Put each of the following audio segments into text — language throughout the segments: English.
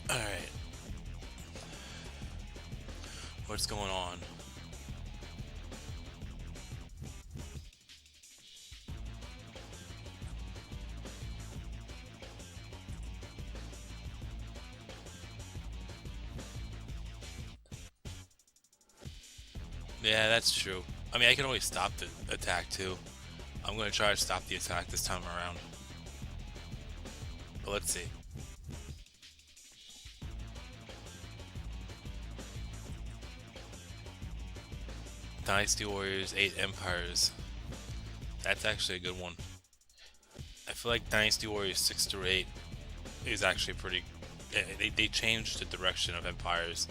Alright, what's going on? Yeah, that's true. I mean, I can always stop the attack too. I'm gonna try to stop the attack this time around. But let's see. Dynasty Warriors, 8 Empires. That's actually a good one. I feel like Dynasty Warriors 6 through 8 is actually pretty. They changed the direction of Empires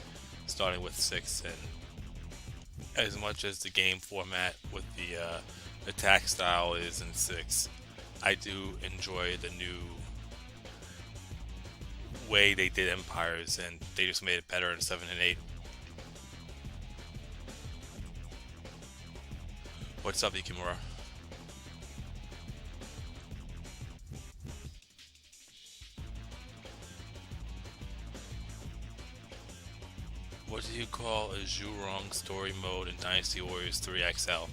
starting with 6, and as much as the game format with the attack style is in 6, I do enjoy the new way they did Empires, and they just made it better in 7 and 8. What's up, Ikimura? What do you call a Zhurong story mode in Dynasty Warriors 3XL?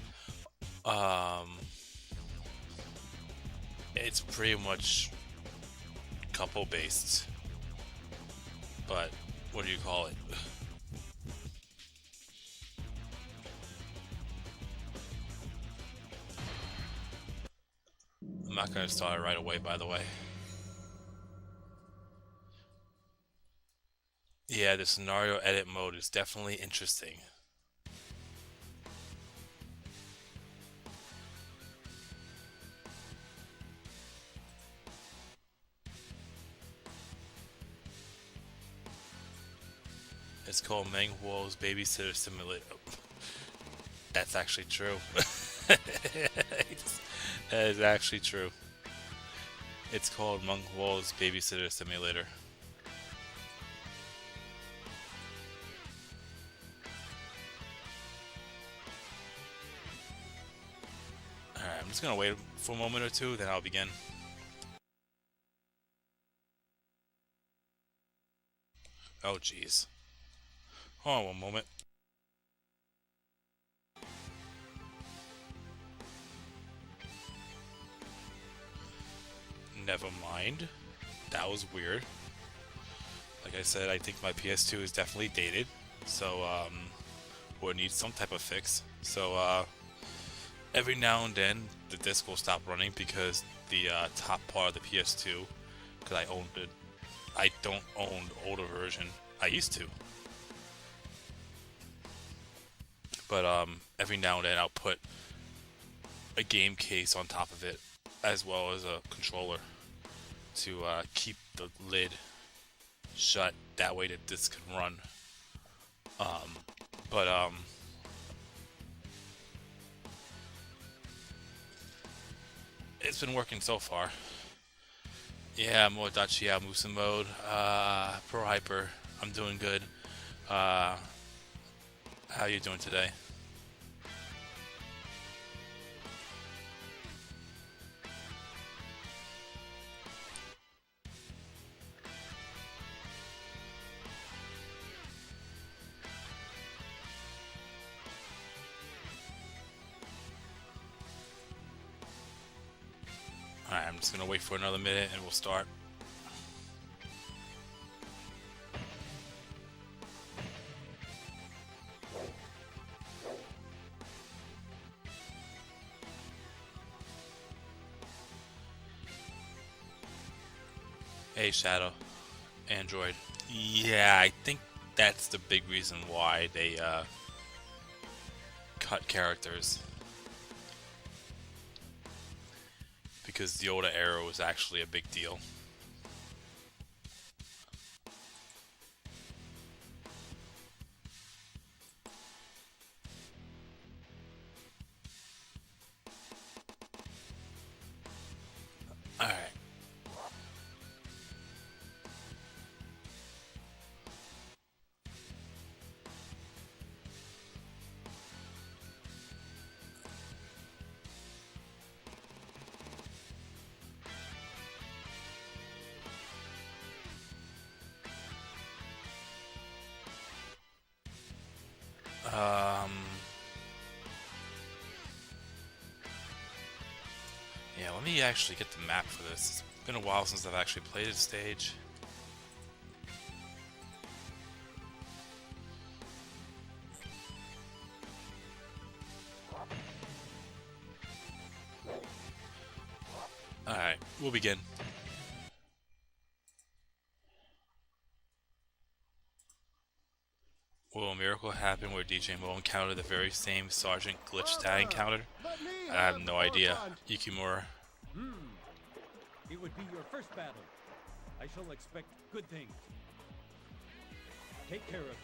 Um, it's pretty much couple based, but what do you call it? I'm not gonna start it right away, by the way. Yeah, the scenario edit mode is definitely interesting. It's called Meng Huo's Babysitter Simulator. That's actually true. That is actually true. It's called Meng Huo's Babysitter Simulator. Alright, I'm just gonna wait for a moment or two, then I'll begin. Oh, jeez. Hold on one moment. Never mind. That was weird. Like I said, I think my PS2 is definitely dated, so or needs some type of fix. So every now and then the disc will stop running because the top part of the PS2, because I owned it. I don't own the older version. I used to, but every now and then I'll put a game case on top of it, as well as a controller to keep the lid shut. That way the disc can run. Um, but it's been working so far. Yeah, more Dachiya Musa mode. Pro Hyper. I'm doing good. Uh, how you doing today? Alright, I'm just gonna wait for another minute and we'll start. Hey, Shadow. Android. Yeah, I think that's the big reason why they cut characters. Because the Yoda arrow was actually a big deal. Alright. Let me actually get the map for this. It's been a while since I've actually played a stage. Alright, we'll begin. Will a miracle happen where DJ will encounter the very same Sergeant glitch that I encountered? I have no idea. Yukimura. It would be your first battle. I shall expect good things. Take care of them.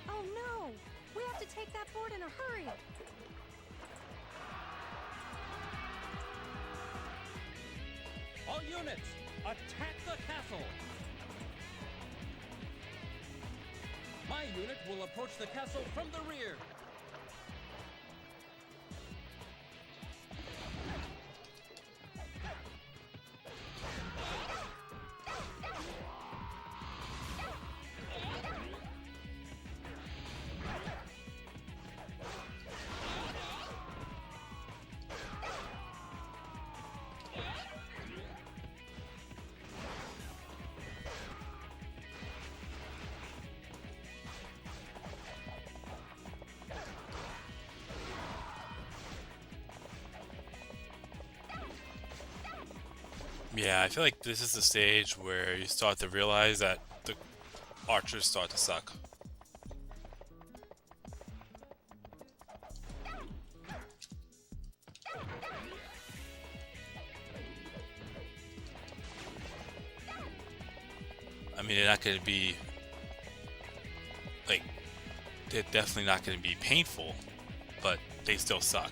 Oh no! We have to take that board in a hurry! All units, attack the castle! My unit will approach the castle from the rear. Yeah, I feel like this is the stage where you start to realize that the archers start to suck. I mean, they're not going to be, like, they're definitely not going to be painful, but they still suck.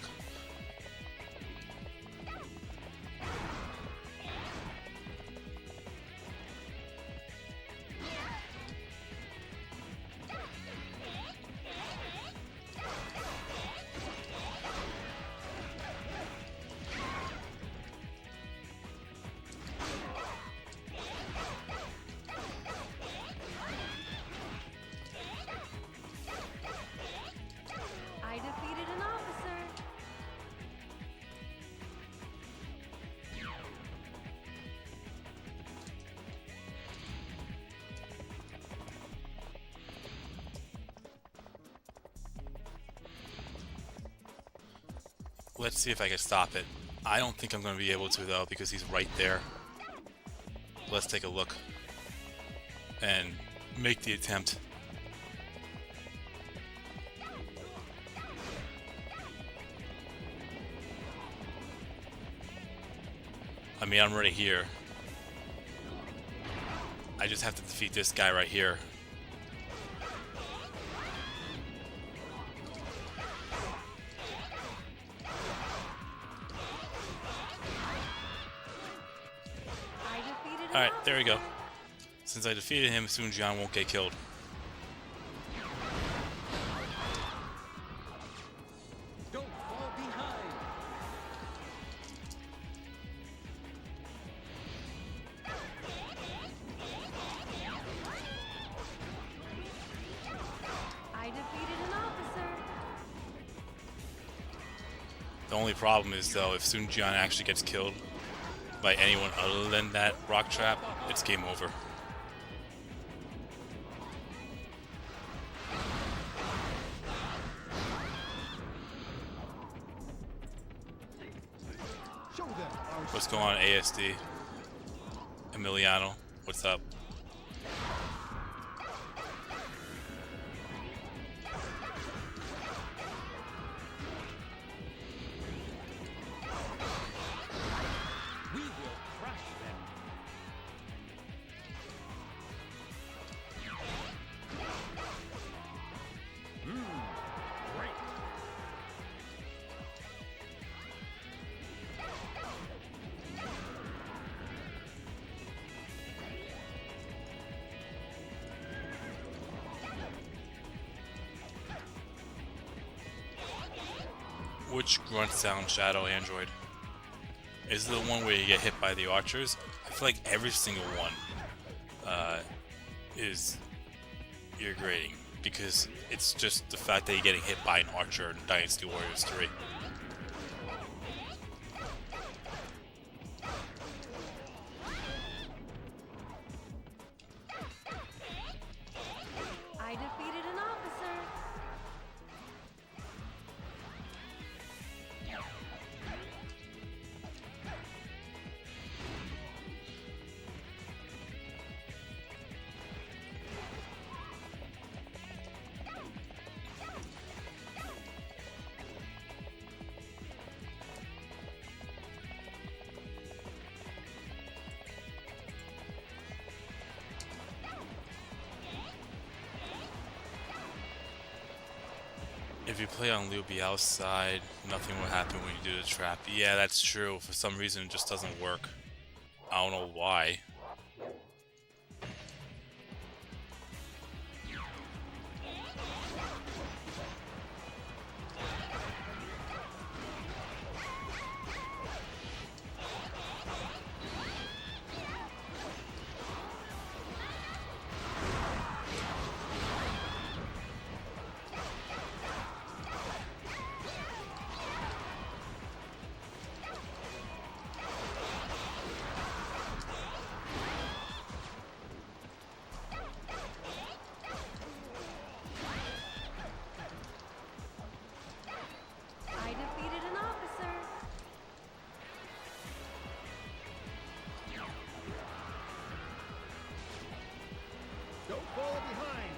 I defeated an officer! Let's see if I can stop it. I don't think I'm going to be able to, though, because he's right there. Let's take a look and make the attempt. I mean, I'm right here. I just have to defeat this guy right here. Alright, there we go. Since I defeated him, Sun Jian won't get killed. Don't fall behind. I defeated an officer! The only problem is, though, if Sun Jian actually gets killed by anyone other than that rock trap, it's game over. What's going on, ASD? Emiliano, what's up? We will crush them. Great. Which grunt sound shadow android? Is it the one where you get hit by the archers? I feel like every single one is irritating because it's just the fact that you're getting hit by an archer in Dynasty Warriors 3. I defeated an officer. If you play on Liu Biao's side, nothing will happen when you do the trap. Yeah, that's true. For some reason, it just doesn't work. I don't know why. I defeated an officer. Don't fall behind.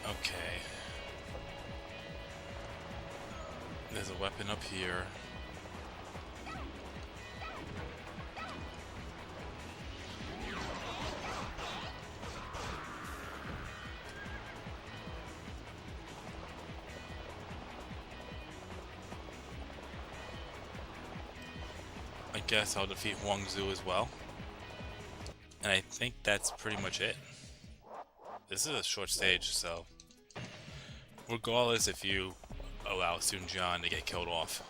Okay. There's a weapon up here. I guess I'll defeat Huang Zhu as well. And I think that's pretty much it. This is a short stage, so regardless if you allow Sun Jian to get killed off.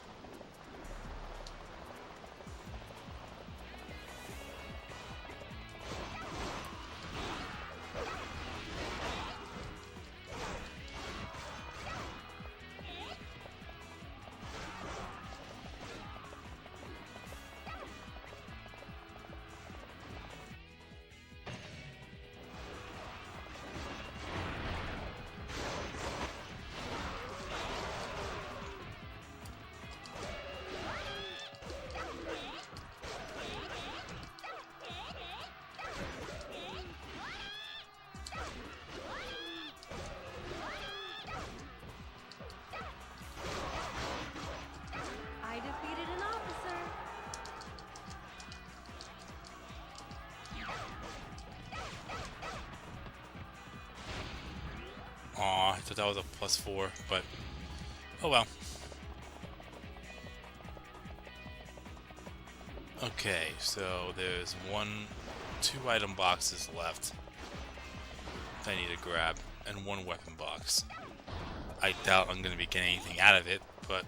I defeated an officer. Aw, I thought that was a +4, but oh well. Okay, so there's two item boxes left that I need to grab, and one weapon box. I doubt I'm going to be getting anything out of it, but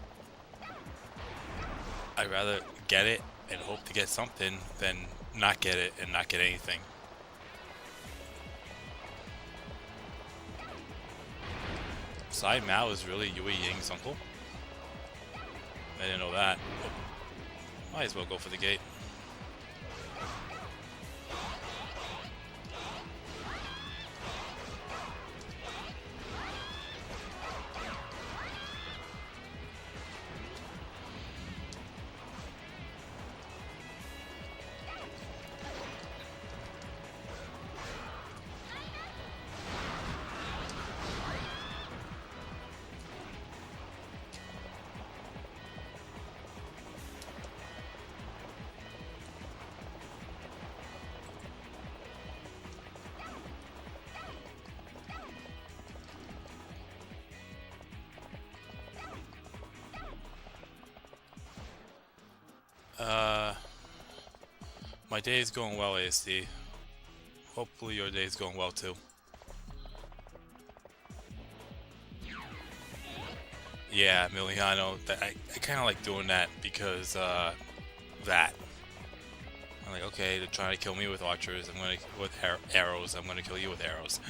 I'd rather get it and hope to get something than not get it and not get anything. Sai Mao is really Yue Ying's uncle? I didn't know that. Might as well go for the gate. My day is going well, ASD. Hopefully your day is going well too. Yeah, Emiliano, I kind of like doing that because, that. I'm like, okay, they're trying to kill me with archers, with arrows, I'm gonna kill you with arrows.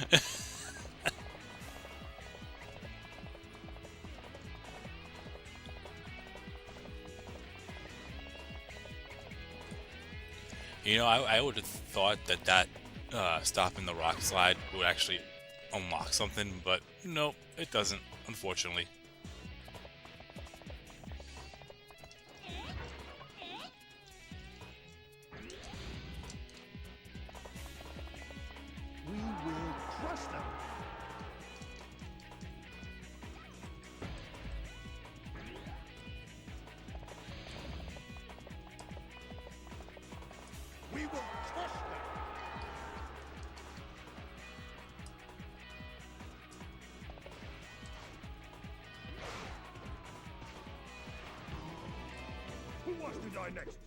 You know, I would have thought that stopping the rock slide would actually unlock something, but nope, it doesn't, unfortunately. We will crush them. We will crush them. Who wants to die next?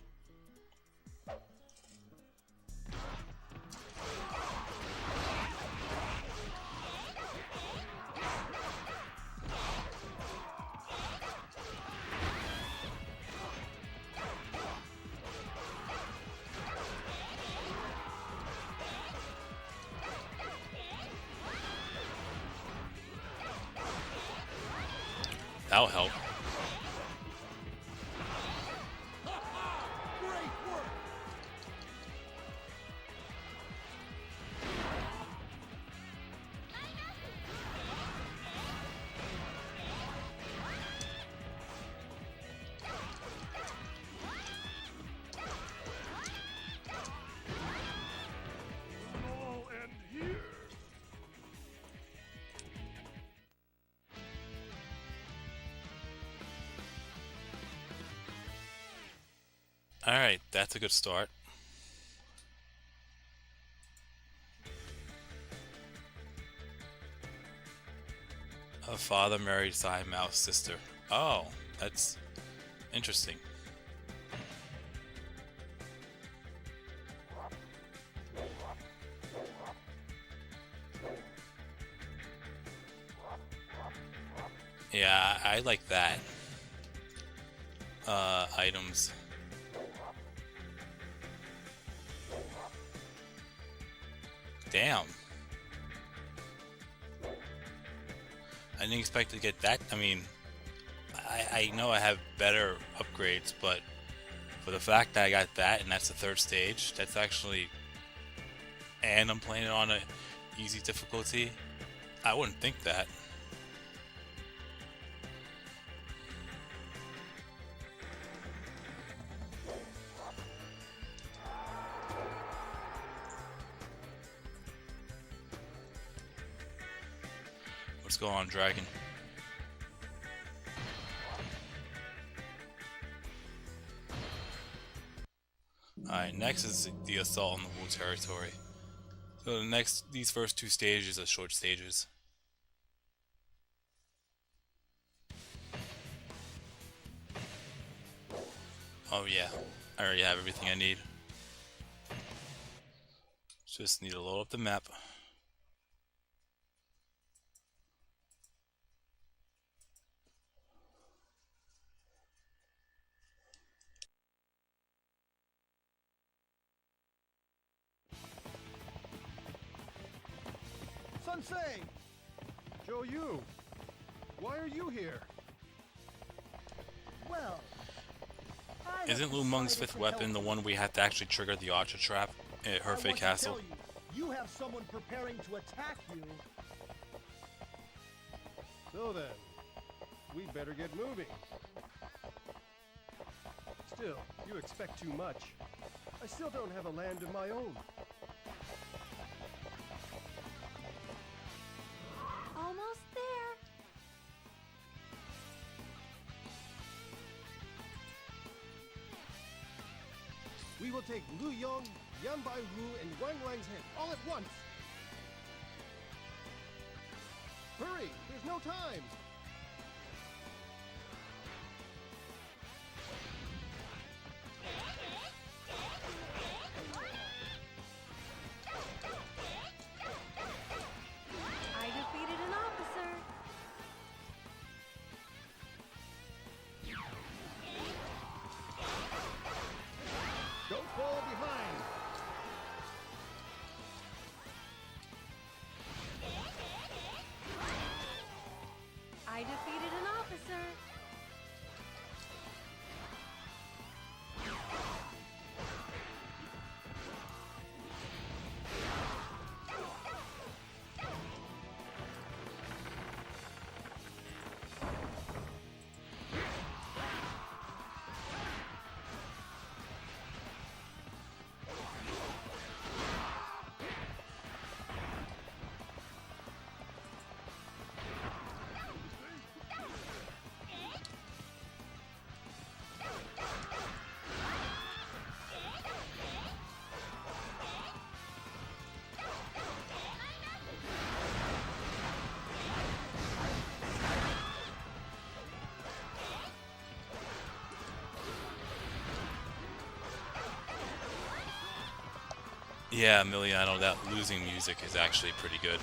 That'll help. Great work. All end here. Alright, that's a good start. A father married Sai Mao's sister. Oh, that's interesting. Yeah, I like that. Items. Damn. I didn't expect to get that. I mean, I know I have better upgrades, but for the fact that I got that and that's the third stage, that's actually... And I'm playing it on a easy difficulty. I wouldn't think that. What's going on, Dragon? Alright, next is the assault on the Wu territory. So these first two stages are short stages. Oh yeah, I already have everything I need. Just need to load up the map. Sensei! Joe Yu, why are you here? Well, Isn't Lu Meng's fifth weapon the one we have to actually trigger the archer trap at Hefei Castle? You have someone preparing to attack you. So then, we'd better get moving. Still, you expect too much. I still don't have a land of my own. Almost there. We will take Lu Yong, Yan Baihu, and Wang Lang's head all at once. Hurry! There's no time! Yeah, Emiliano, that losing music is actually pretty good.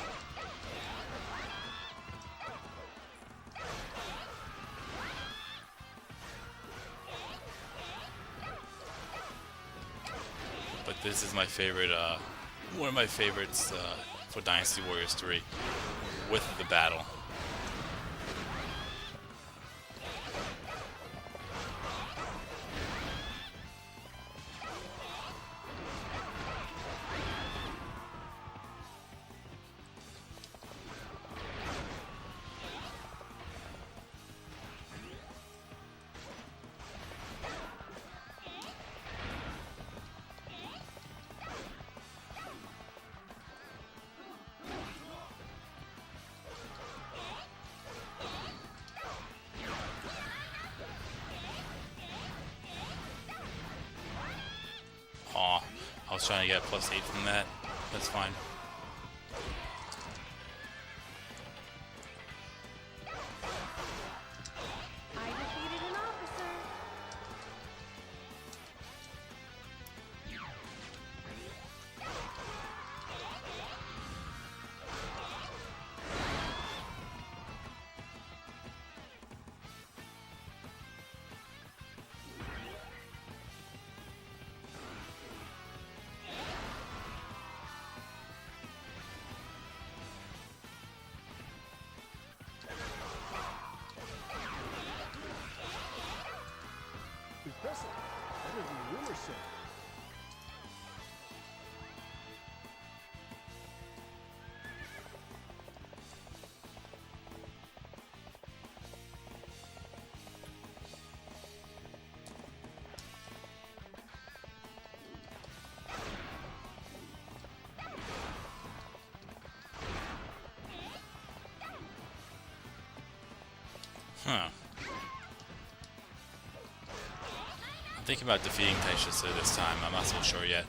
But this is my favorite, one of my favorites for Dynasty Warriors 3, with the battle. Aw, I was trying to get a +8 from that. That's fine. I defeated an officer. Impressive. Better than rumors say. Huh. I'm thinking about defeating Taishatsu this time. I'm not so sure yet.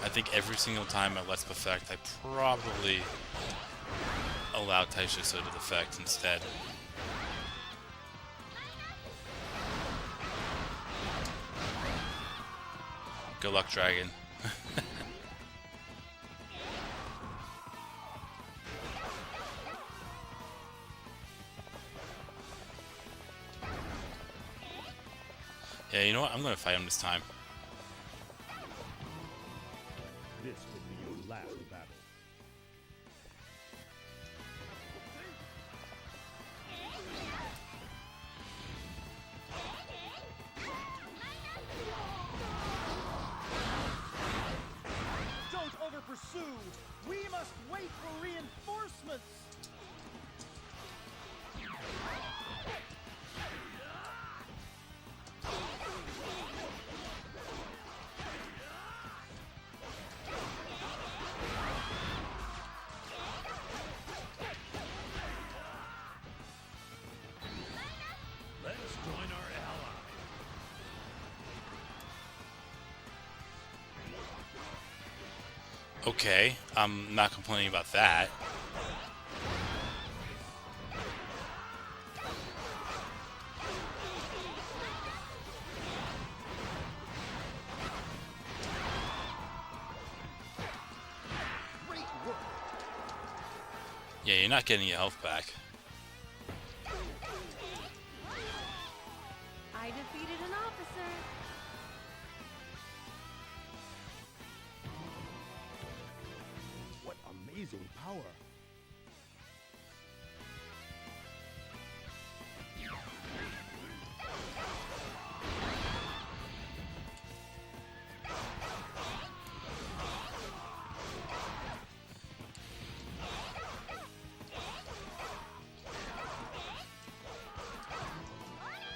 I think every single time at Let's Perfect, I probably allowed Taishatsu to defect instead. Good luck, Dragon. Yeah, you know what? I'm gonna fight him this time. This will be your last battle. Don't over pursue. We must wait for reinforcements. Let us join our ally. Okay, I'm not complaining about that. Great work. Yeah, you're not getting your health back. I defeated an officer. What amazing power.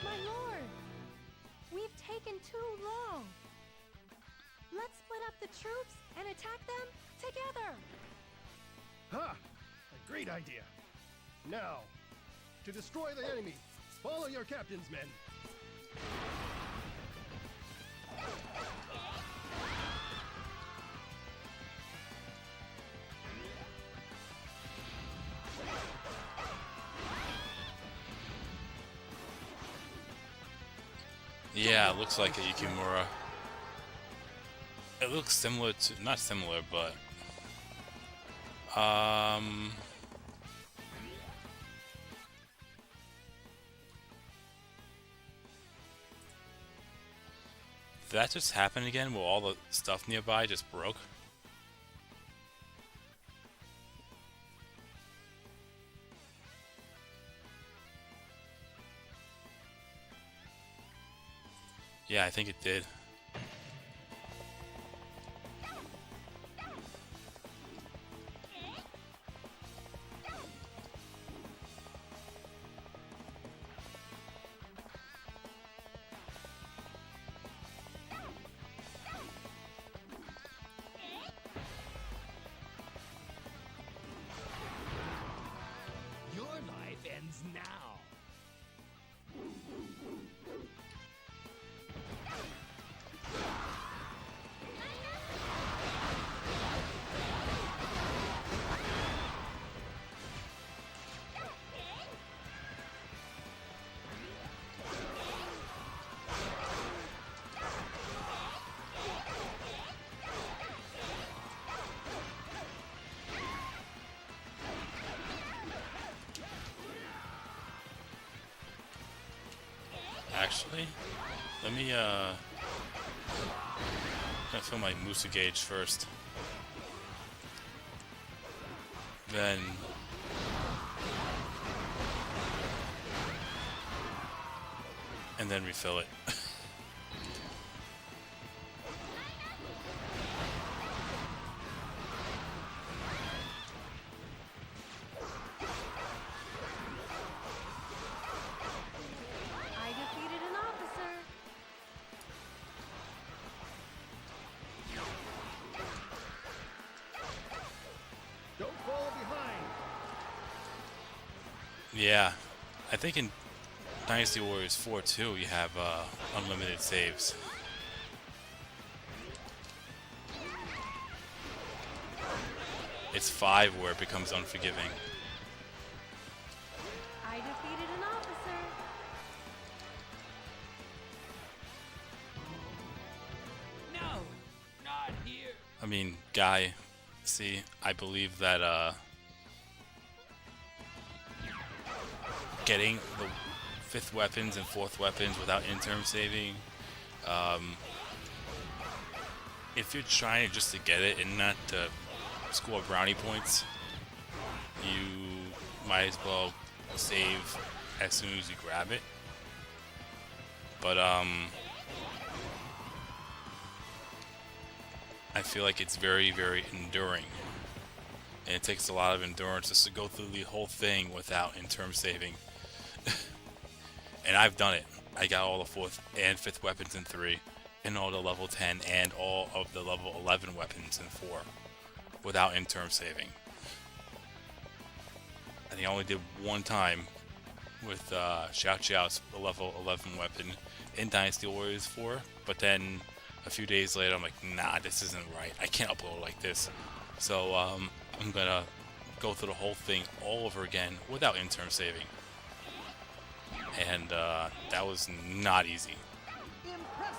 My lord, we've taken too long. Let's split up the troops and attack them together. Ha! A great idea. Now, to destroy the enemy, follow your captain's men. Yeah, it looks like a Yukimura. It looks similar to, not similar, but did that just happen again? Where all the stuff nearby just broke? Yeah, I think it did. Your life ends now. Actually, let me gonna fill my Musa gauge first. Then and then refill it. I defeated an officer. Don't fall behind. Yeah, I think in Dynasty Warriors 4 too, you have unlimited saves. It's 5 where it becomes unforgiving. I defeated an officer. No, not here. I mean, Guy, see, I believe that getting the 5th weapons and 4th weapons without interim saving, if you're trying just to get it and not to score brownie points, you might as well save as soon as you grab it. But I feel like it's very, very enduring, and it takes a lot of endurance just to go through the whole thing without interim saving. And I've done it. I got all the 4th and 5th weapons in 3, and all the level 10 and all of the level 11 weapons in 4 without interim saving. I think I only did one time with Xiao Xiao's level 11 weapon in Dynasty Warriors 4, but then a few days later I'm like, nah, this isn't right. I can't upload like this. So I'm gonna go through the whole thing all over again without interim saving. And that was not easy. Impressive.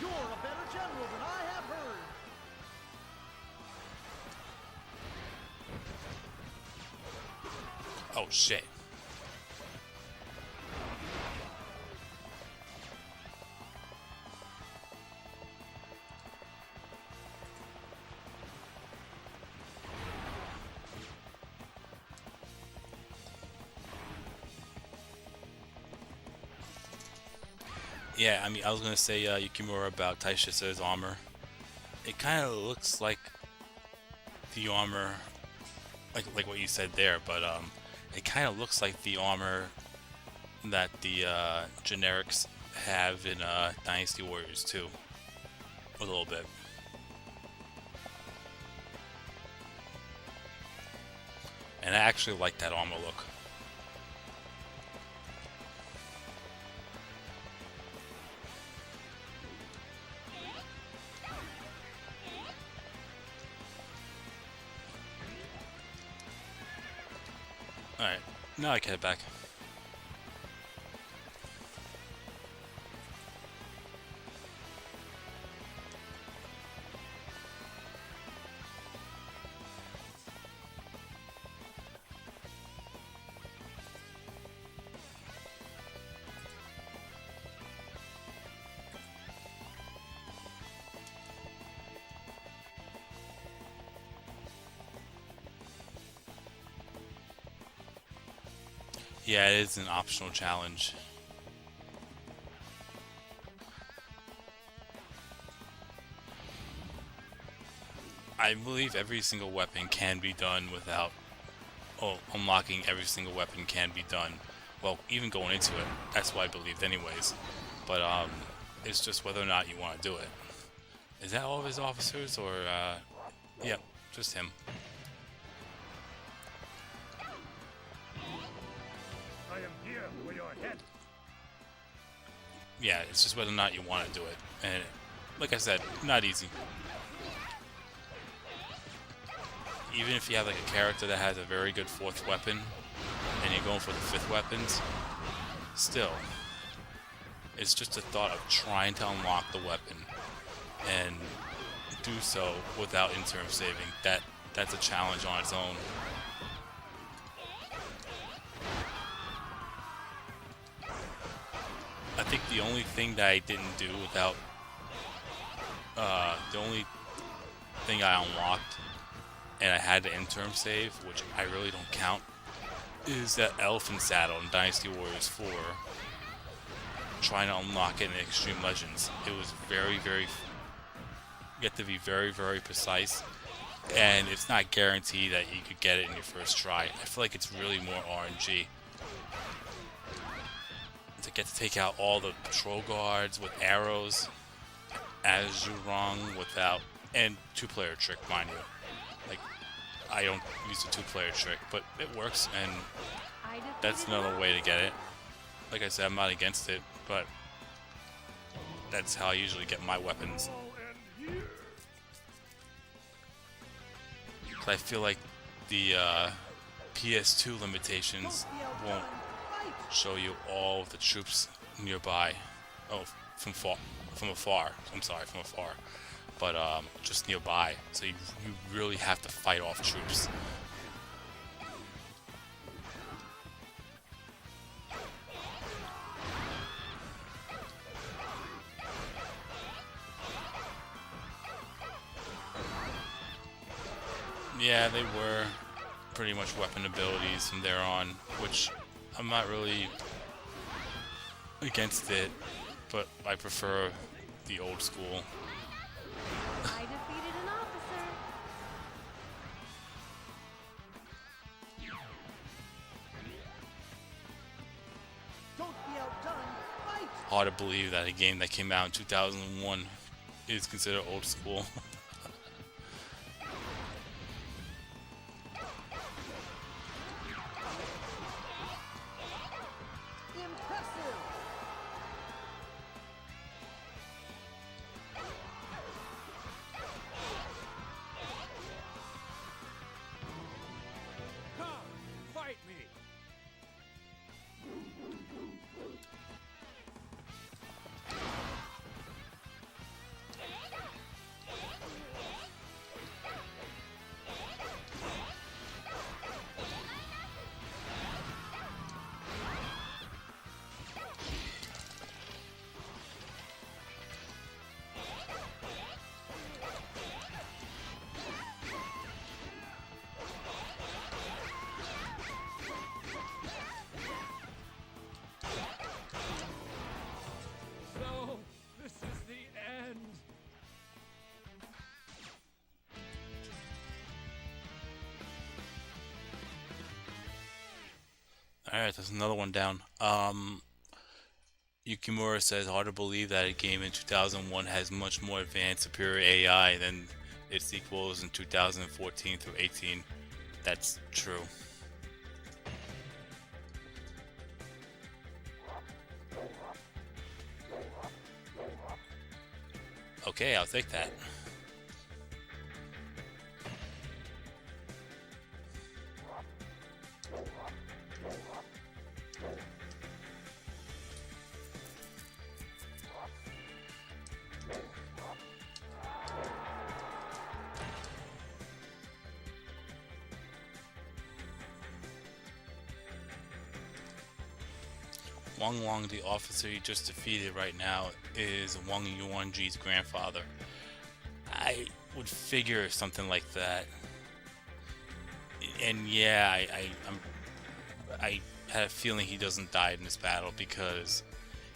You're a better general than I have heard. Oh shit. Yeah, I mean, I was gonna say Yukimura about Taishisa's armor. It kind of looks like the armor, like what you said there, but it kind of looks like the armor that the generics have in Dynasty Warriors 2, a little bit. And I actually like that armor look. Alright, now I can head back. Yeah, it is an optional challenge. I believe every single weapon can be done without... Oh, unlocking every single weapon can be done. Well, even going into it. That's what I believed anyways. But, it's just whether or not you want to do it. Is that all of his officers, or, Yep, just him. I am here for your head. Yeah, it's just whether or not you want to do it. And, like I said, not easy. Even if you have like a character that has a very good 4th weapon, and you're going for the 5th weapons, still, it's just the thought of trying to unlock the weapon and do so without interim saving. That's a challenge on its own. I think the only thing that I didn't do without the only thing I unlocked and I had to interim save, which I really don't count, is that elephant saddle in Dynasty Warriors 4. Trying to unlock it in Extreme Legends. It was very, you have to be very, very precise, and it's not guaranteed that you could get it in your first try. I feel like it's really more RNG. To get to take out all the patrol guards with arrows as you run without... And 2-player trick, mind you. Like, I don't use the 2-player trick, but it works, and that's another way to get it. Like I said, I'm not against it, but that's how I usually get my weapons. I feel like the PS2 limitations won't show you all of the troops nearby. Oh, from afar. I'm sorry, from afar. But just nearby. So you really have to fight off troops. Yeah, they were pretty much weapon abilities from there on, which I'm not really against it, but I prefer the old school. I defeated an officer. Don't be outdone. Fight! Hard to believe that a game that came out in 2001 is considered old school. Impressive! Come, fight me. So, this is the end. Alright, there's another one down. Yukimura says, hard to believe that a game in 2001 has much more advanced, superior AI than its sequels in 2014 through 18. That's true. Okay, I'll take that. Wang Long, the officer you just defeated right now, is Wang Yuanji's grandfather. I would figure something like that. And yeah, I had a feeling he doesn't die in this battle because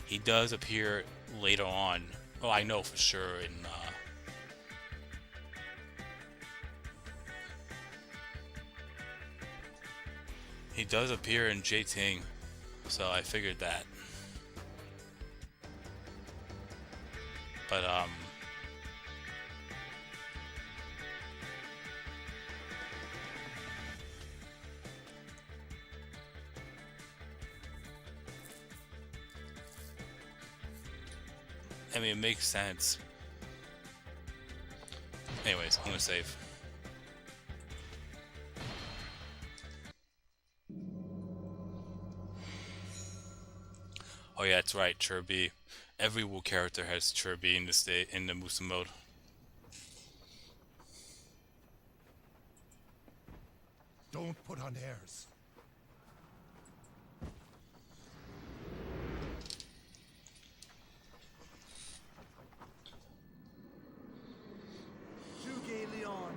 he does appear later on. Oh, I know for sure in he does appear in J-Ting, so I figured that. But I mean, it makes sense. Anyways, I'm gonna save. Oh yeah, that's right, Chirby. Every Wu character has Chirby in the Musa mode. Don't put on airs. Zhuge Liang.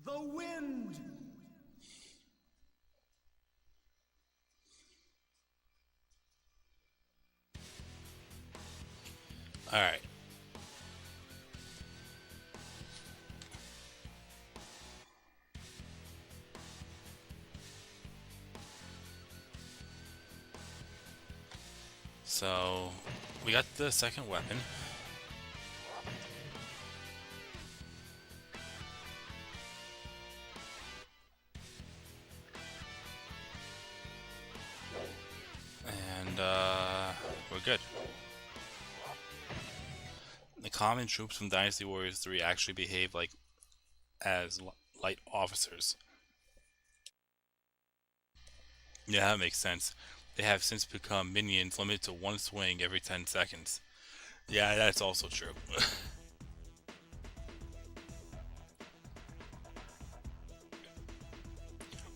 The wind. All right. So we got the second weapon. And we're good. The common troops from Dynasty Warriors 3 actually behave like as light officers. Yeah, that makes sense. They have since become minions limited to one swing every 10 seconds. Yeah, that's also true.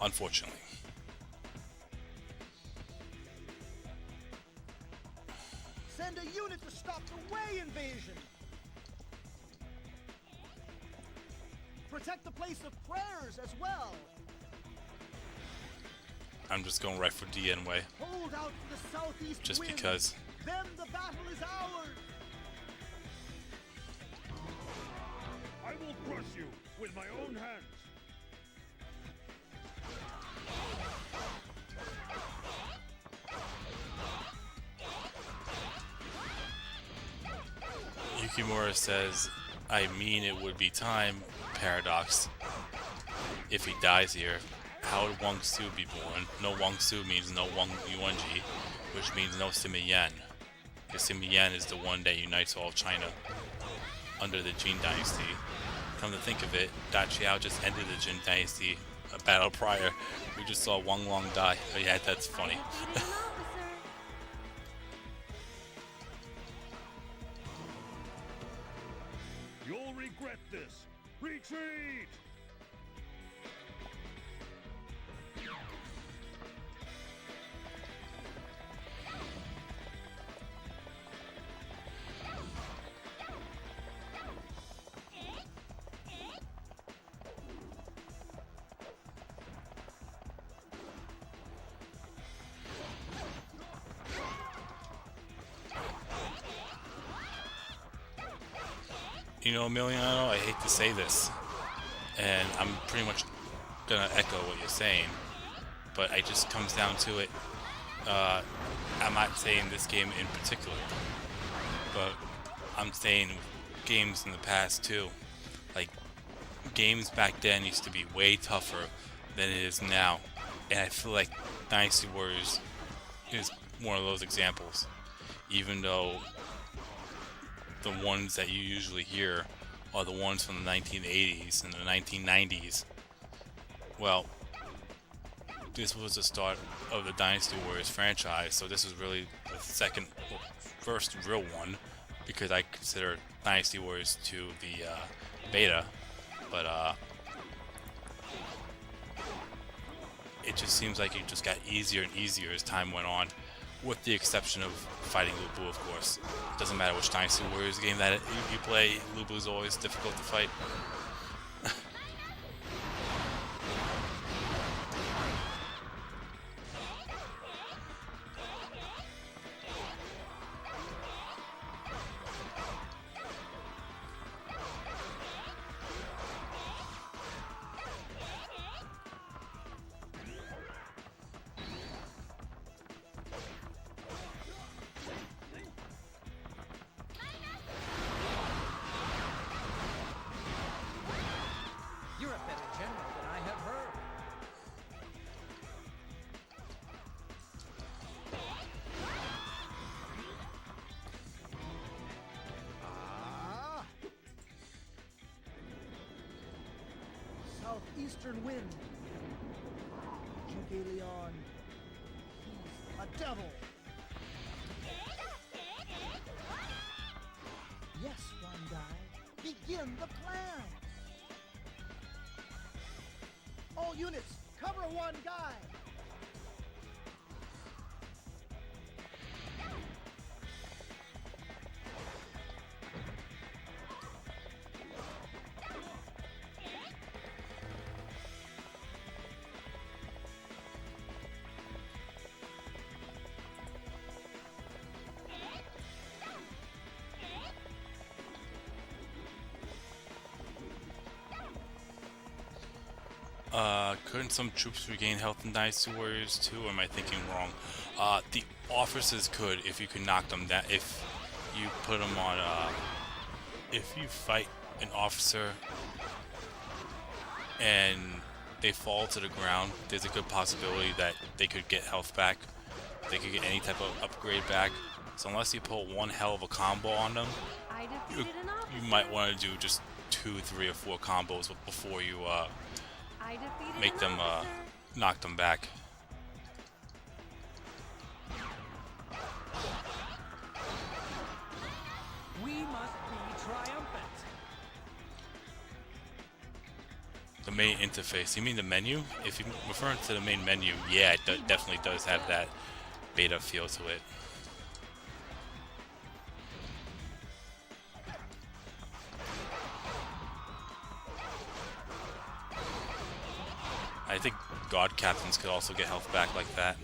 Unfortunately. Send a unit to stop the Wei invasion. Protect the place of prayers as well. I'm just going right for DN Wei. Hold out for the southeast Just wind. because. Then the battle is ours. I will crush you with my own hands. Yukimura says, I mean it would be time, Paradox. If he dies here, how would Wang Su be born? No Wang Su means no Wang Yuanji, which means no Sima Yan. Because Sima Yan is the one that unites all of China under the Jin Dynasty. Come to think of it, Da Qiao just ended the Jin Dynasty a battle prior. We just saw Wang Long die. Oh yeah, that's funny. You'll regret this. Retreat! You know, Emiliano, I hate to say this, and I'm pretty much gonna echo what you're saying, but it just comes down to it. I'm not saying this game in particular, but I'm saying games in the past too. Like, games back then used to be way tougher than it is now, and I feel like Dynasty Warriors is one of those examples, even though the ones that you usually hear are the ones from the 1980s and the 1990s. Well, this was the start of the Dynasty Warriors franchise, so this is really the first real one, because I consider Dynasty Warriors 2 the beta, but it it just seems like it just got easier and easier as time went on, with the exception of fighting Lu Bu, of course. Doesn't matter which Dynasty Warriors game that you play, Lu Bu is always difficult to fight. You're a better general than I have heard. Ah! Southeastern wind. Duke Leon. He's a devil. Yes, one guy. Begin the plan. All units, cover one guy. Couldn't some troops regain health in Dynasty Warriors too? Or am I thinking wrong? The officers could if you could knock them down. If you put them on, if you fight an officer and they fall to the ground, there's a good possibility that they could get health back. They could get any type of upgrade back. So unless you pull one hell of a combo on them, I defeated an officer. you might want to do just 2, 3, or 4 combos before you I defeated make an them officer. knock them back. We must be triumphant. The main interface. You mean the menu? If you're referring to the main menu, yeah, it definitely does have that beta feel to it. I think God Captains could also get health back like that.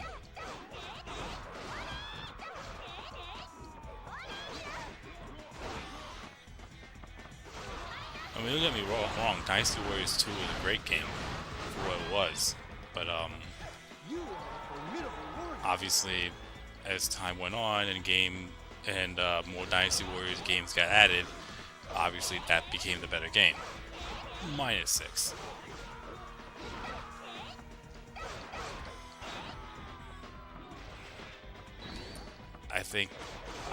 I mean, don't get me wrong, Dynasty Warriors 2 was a great game for what it was, but You are a formidable warrior. obviously as time went on and more Dynasty Warriors games got added, obviously that became the better game. -6. I think,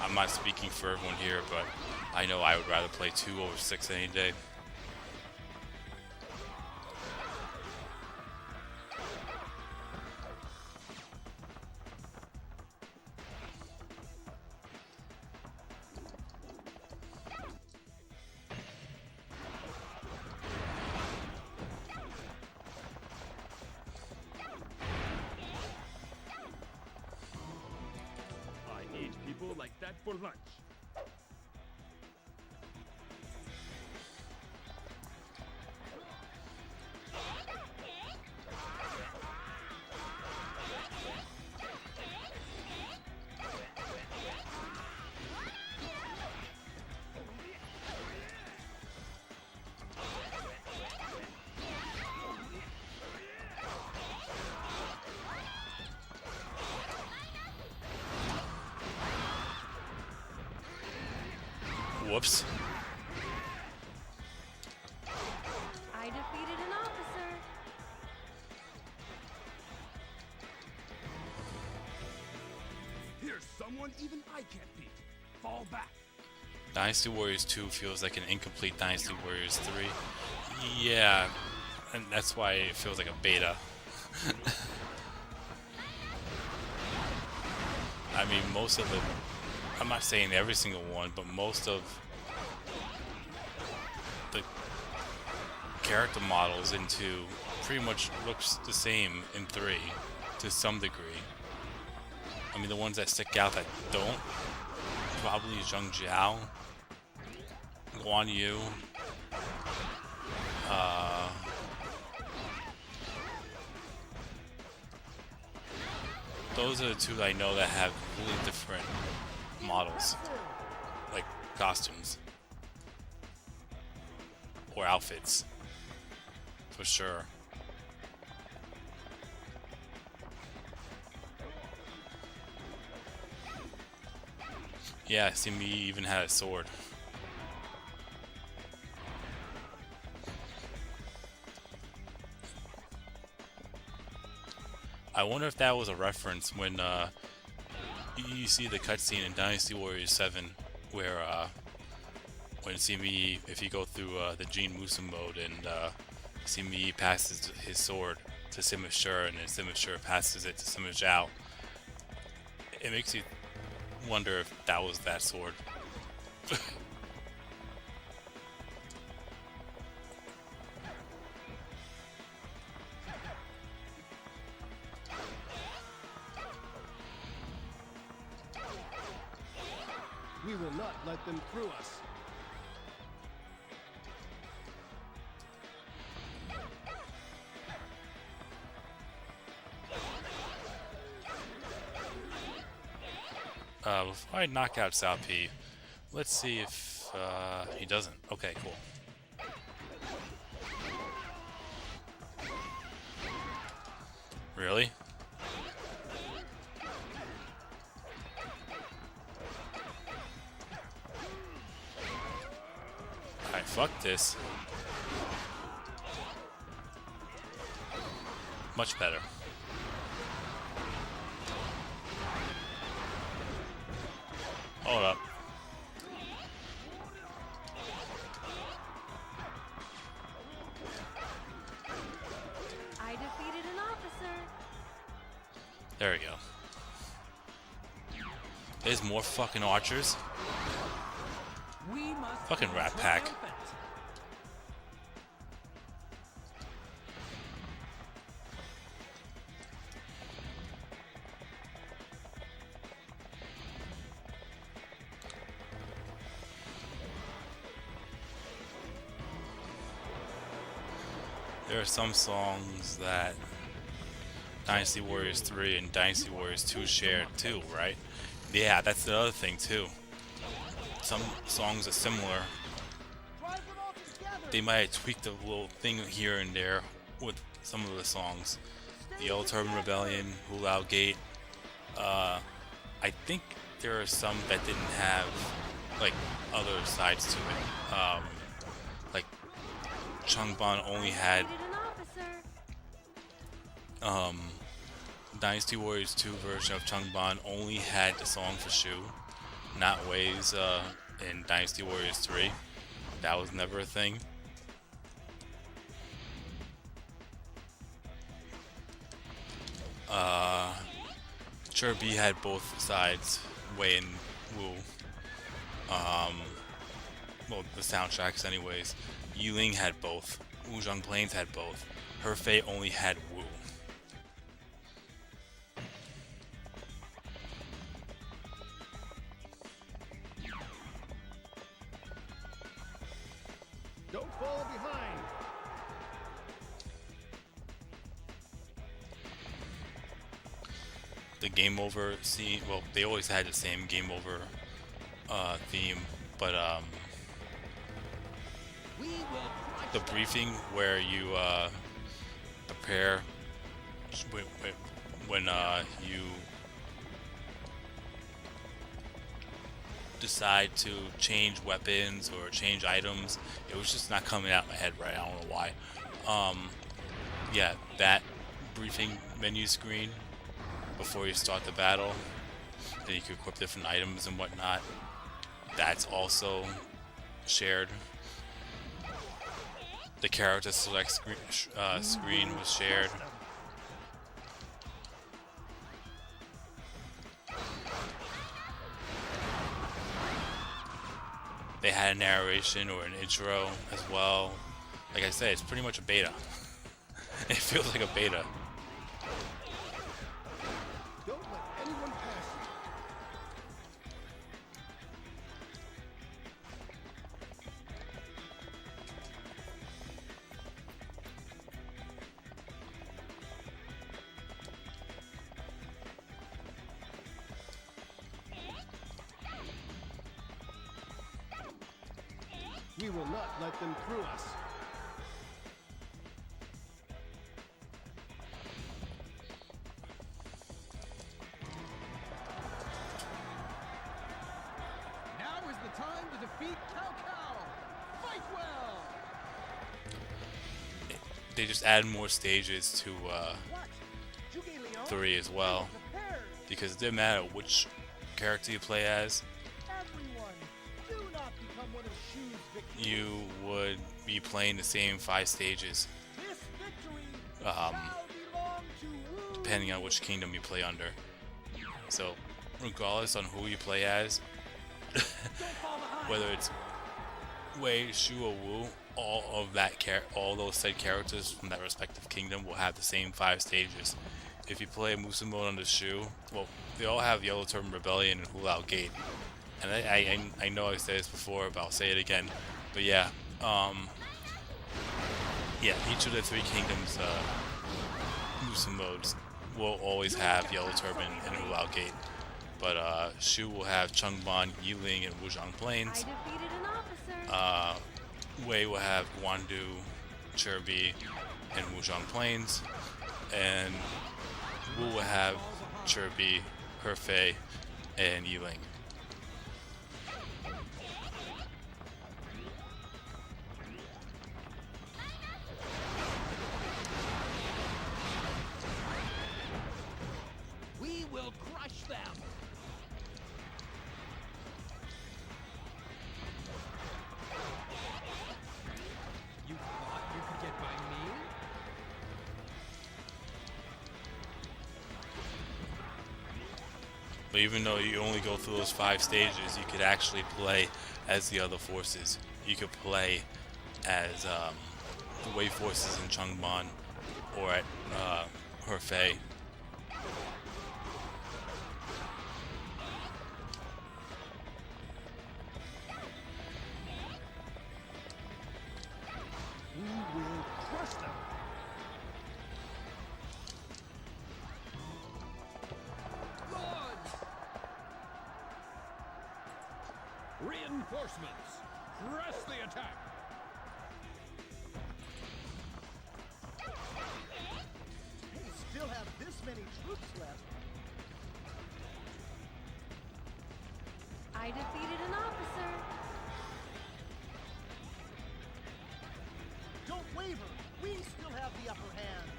I'm not speaking for everyone here, but I know I would rather play 2 over 6 any day. I need people like that for lunch. Whoops. I defeated an officer. Here's someone even I can't beat. Fall back. Dynasty Warriors 2 feels like an incomplete Dynasty Warriors 3. Yeah, and that's why it feels like a beta. I mean, most of the, I'm not saying every single one, but most of the character models into pretty much looks the same in 3 to some degree. I mean, the ones that stick out that don't probably Zheng Jiao, Guan Yu, those are the two that I know that have completely different models, like costumes or outfits, for sure. Yeah, see, me even had a sword. I wonder if that was a reference when you see the cutscene in Dynasty Warriors 7 where when Simi, if you go through the Jin Musa mode and Simi passes his sword to Sima Shur and then Sima Shur passes it to Sima Zhao, it makes you wonder if that was that sword. We will not let them through us. Before I knock out Cao Pi, let's see if he doesn't. Okay, cool. Really? Alright, fuck this. Much better. Hold up. I defeated an officer. There we go. There's more fucking archers. We must Fucking be Rat Pack. triumphant. There are some songs that Dynasty Warriors 3 and Dynasty Warriors 2 shared too, right? Yeah, that's the other thing too. Some songs are similar. They might have tweaked a little thing here and there with some of the songs. The Yellow Turban Rebellion, Hulao Gate. I think there are some that didn't have like other sides to it. Like Changban only had Defeated an officer. Dynasty Warriors 2 version of Changban only had the song for Shu, not Wei's in Dynasty Warriors 3. That was never a thing. Chirby had both sides, Wei and Wu. Well, the soundtracks anyways. Yiling had both. Wuzhong Plains had both. Hefei only had Wu. Don't fall behind. The game over scene, well, they always had the same game over theme, but the briefing where you prepare when you decide to change weapons or change items, it was just not coming out of my head right. I don't know why. Yeah, that briefing menu screen before you start the battle, then you can equip different items and whatnot. That's also shared. The character select screen was shared. They had a narration or an intro as well. Like I said, it's pretty much a beta. It feels like a beta. Don't let anyone pass you. We will not let them through us. Now is the time to defeat Cao Cao. Fight well. They just add more stages to What? Zhuge Liang? 3 as well, Prepared. because it didn't matter which character you play as, Everyone, do not become one of Shu's victims. you would be playing the same 5 stages, This victory um, shall belong to Wu. depending on which kingdom you play under. So, regardless on who you play as, Don't fall behind. whether it's Wei, Shu, or Wu, all those said characters from that respective kingdom will have the same 5 stages. If you play Musa mode under Shu, well, they all have Yellow Turban Rebellion and Hulao Gate. And I know I said this before, but I'll say it again. But yeah, each of the 3 kingdoms Musa modes will always have Yellow Turban and Hulao Gate. But Shu will have Changban, Yiling, and Wuzhang I Plains. defeated an officer. Wei will have Guandu, Cherbi, and Wuzhong Plains, and Wu will have Cherbi, Hefei, and Yiling. We will crush them. You thought you could get by me? But even though you only go through those 5 stages, you could actually play as the other forces. You could play as the Wei forces in Changban or at Hefei. We will crush them. Run! Reinforcements. Press the attack. We still have this many troops left. I defeated an officer. Don't waver. We still have the upper hand.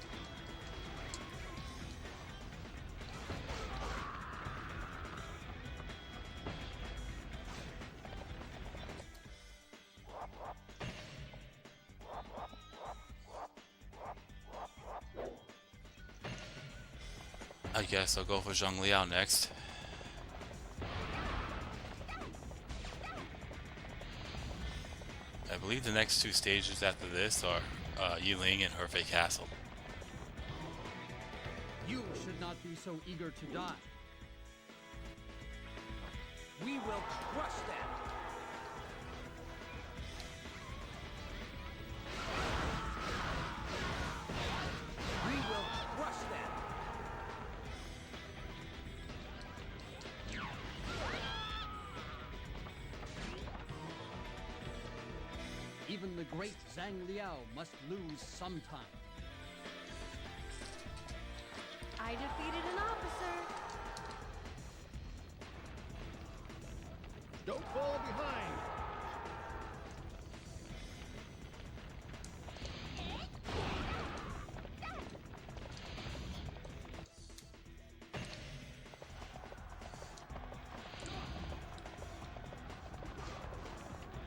I guess I'll go for Zhang Liao next. I believe the next 2 stages after this are Yiling and Hefei Castle. You should not be so eager to die. We will crush them. We will crush them. Even the great Zhang Liao must lose sometime. I defeated an officer. Don't fall behind.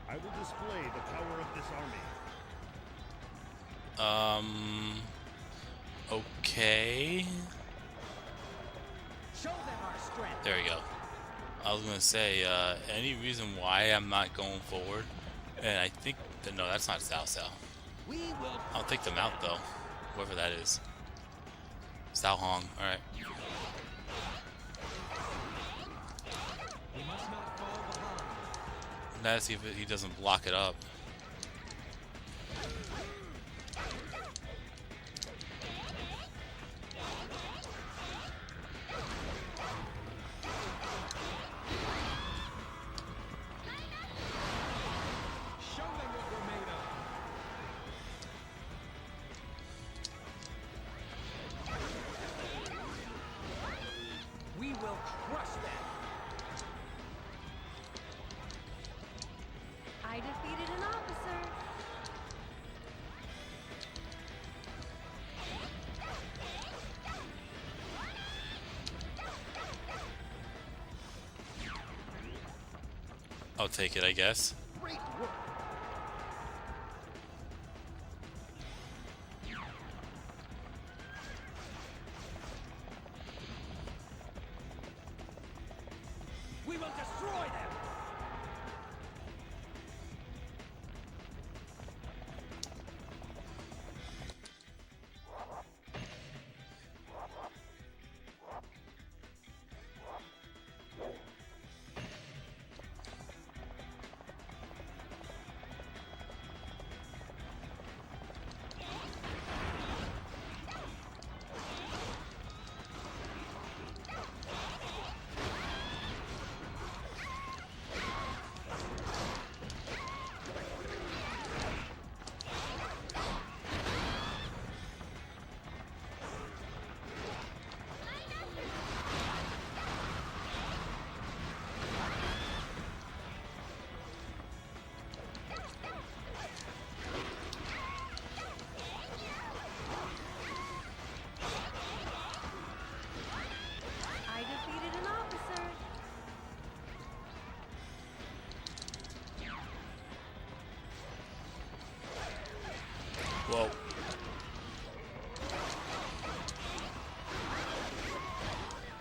I will display the power of this army. Okay. Show them our strength. There we go. I was gonna say, any reason why I'm not going forward? And I think that, no, that's not Cao Cao. We will. I'll take them out though, whoever that is. Sao Hong. All right. We must not fall behind. Let's see if he doesn't block it up. Show them what we're made of. We will crush them. I defeated an officer. I'll take it, I guess. Great work. We will destroy them. I defeated an officer. Well,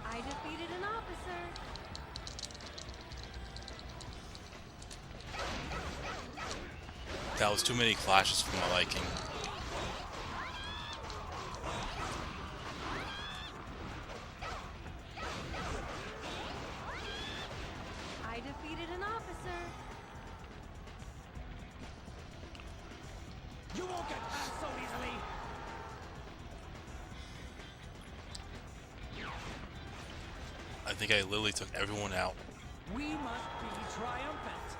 I defeated an officer. that was too many clashes for my liking. I defeated an officer. You won't get past so easily. I think I literally took everyone out We must be triumphant.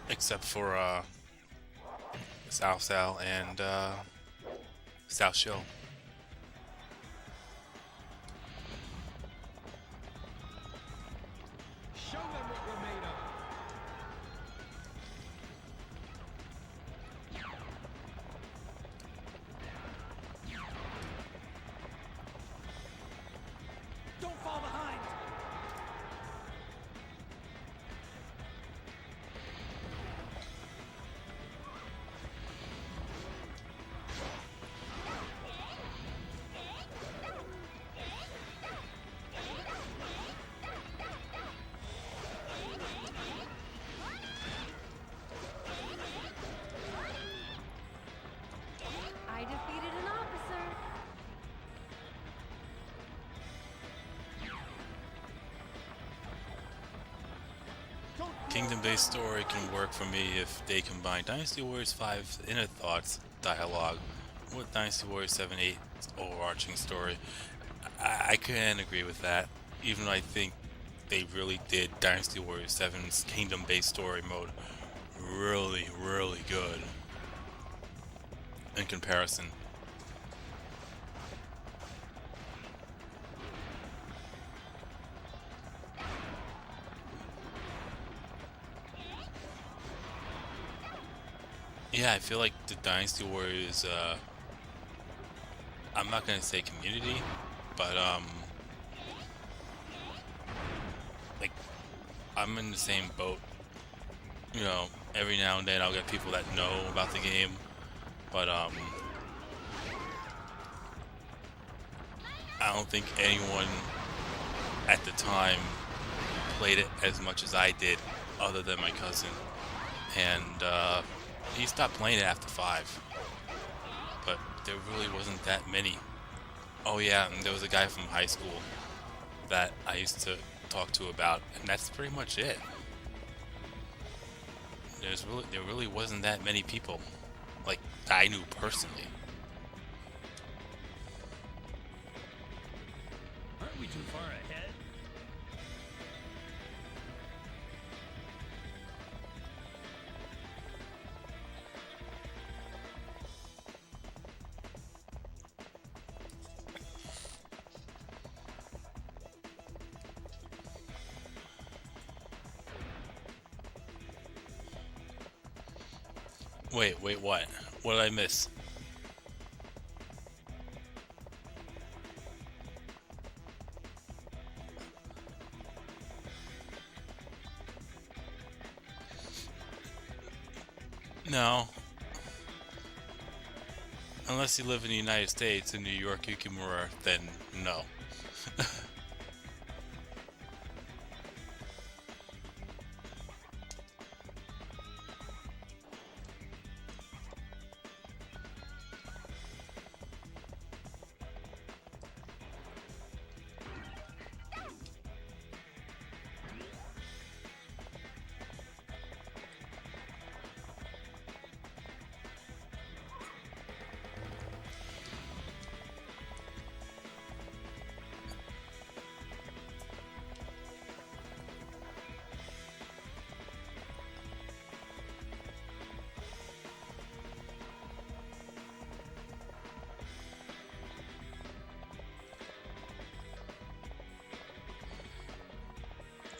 except for Sao Sao and Sao Shil. Show them what we're made of. Don't fall behind. I defeated an officer. Kingdom-based story can work for me if they combine Dynasty Warriors 5's inner thoughts dialogue with Dynasty Warriors 7-8's overarching story. I can agree with that, even though I think they really did Dynasty Warriors 7's kingdom-based story mode really, really good in comparison. Yeah, I feel like the Dynasty Warriors, I'm not gonna say community, but like I'm in the same boat. You know, every now and then I'll get people that know about the game, but I don't think anyone at the time played it as much as I did, other than my cousin, and he stopped playing it after 5. there really wasn't that many. Oh yeah, and there was a guy from high school that I used to talk to about, and that's pretty much it. There really wasn't that many people, like that I knew personally. Aren't we too far ahead? Wait, what? What did I miss? No. Unless you live in the United States, in New York, Yukimura, then no.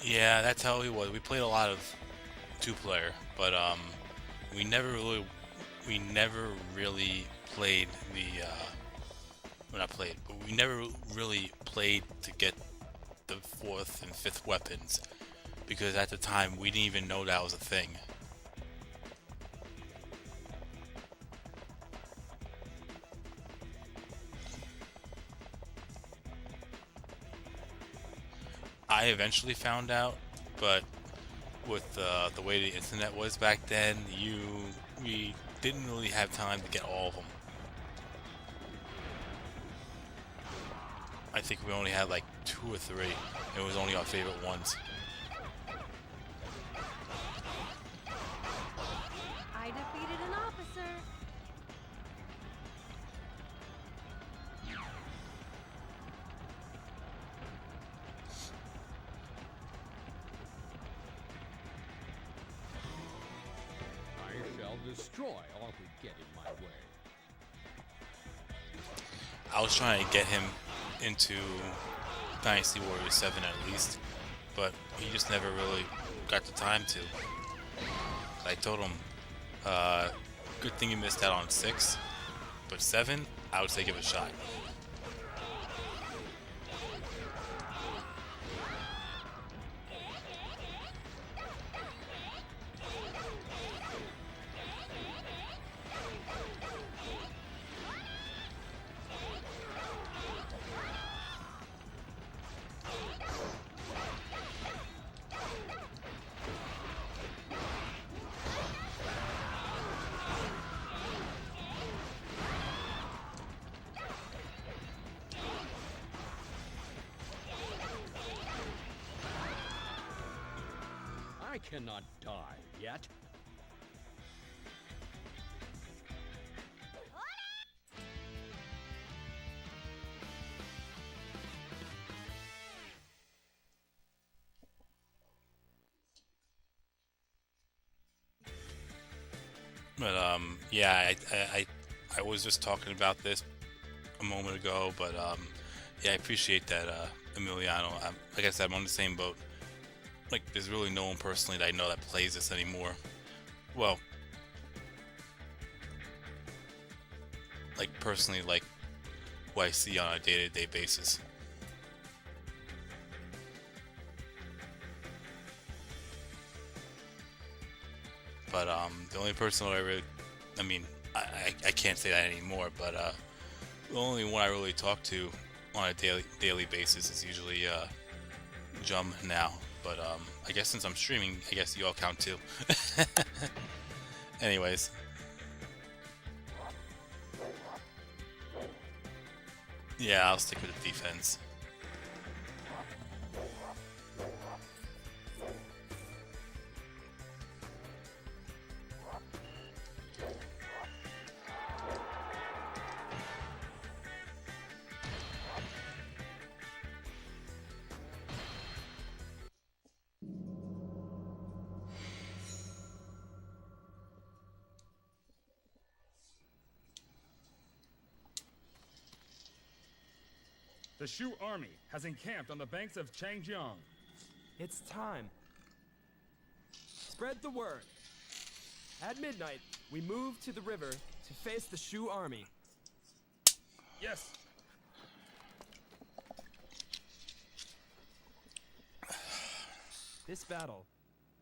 Yeah, that's how we was. We played a lot of two-player, but we never really played the well, not played, but we never really played to get the fourth and fifth weapons because at the time we didn't even know that was a thing. I eventually found out, but with the way the internet was back then, we didn't really have time to get all of them. I think we only had like 2 or 3. It was only our favorite ones. I defeated an officer. I shall destroy all who get in my way. I was trying to get him into Dynasty Warriors 7 at least, but he just never really got the time to. I told him, good thing you missed out on 6, but 7, I would say give it a shot. I cannot die yet. But yeah, I was just talking about this a moment ago, but yeah, I appreciate that, Emiliano. Like I said, I'm on the same boat. Like, there's really no one personally that I know that plays this anymore. Well, like personally, like who I see on a day-to-day basis. But the only person that I really, I mean, I can't say that anymore. But the only one I really talk to on a daily basis is usually Jum now. But I guess since I'm streaming, I guess you all count too. Anyways. Yeah, I'll stick with the defense. The Shu army has encamped on the banks of Changjiang. It's time. Spread the word. At midnight, we move to the river to face the Shu army. Yes. This battle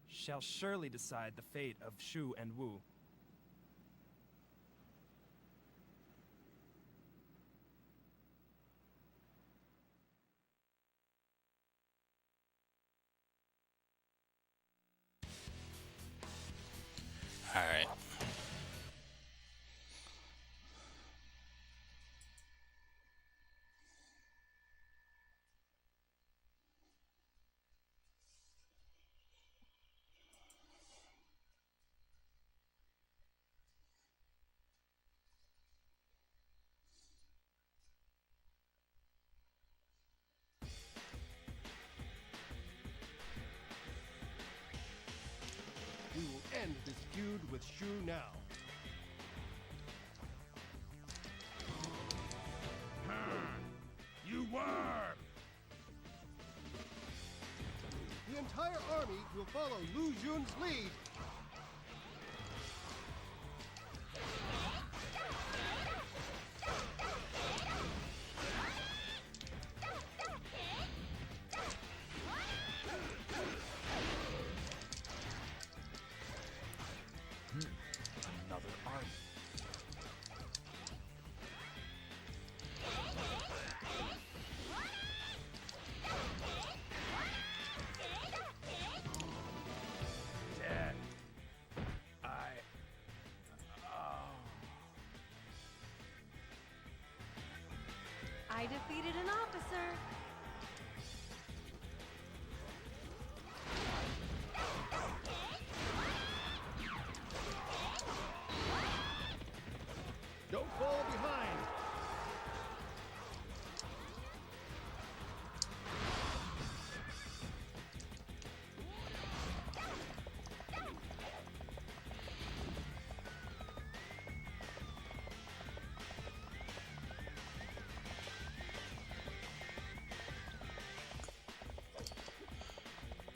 shall surely decide the fate of Shu and Wu. All right. We will end this feud with Shu now. You worm! The entire army will follow Lu Jun's lead. Another army. Dead. I defeated an officer. Don't fall behind.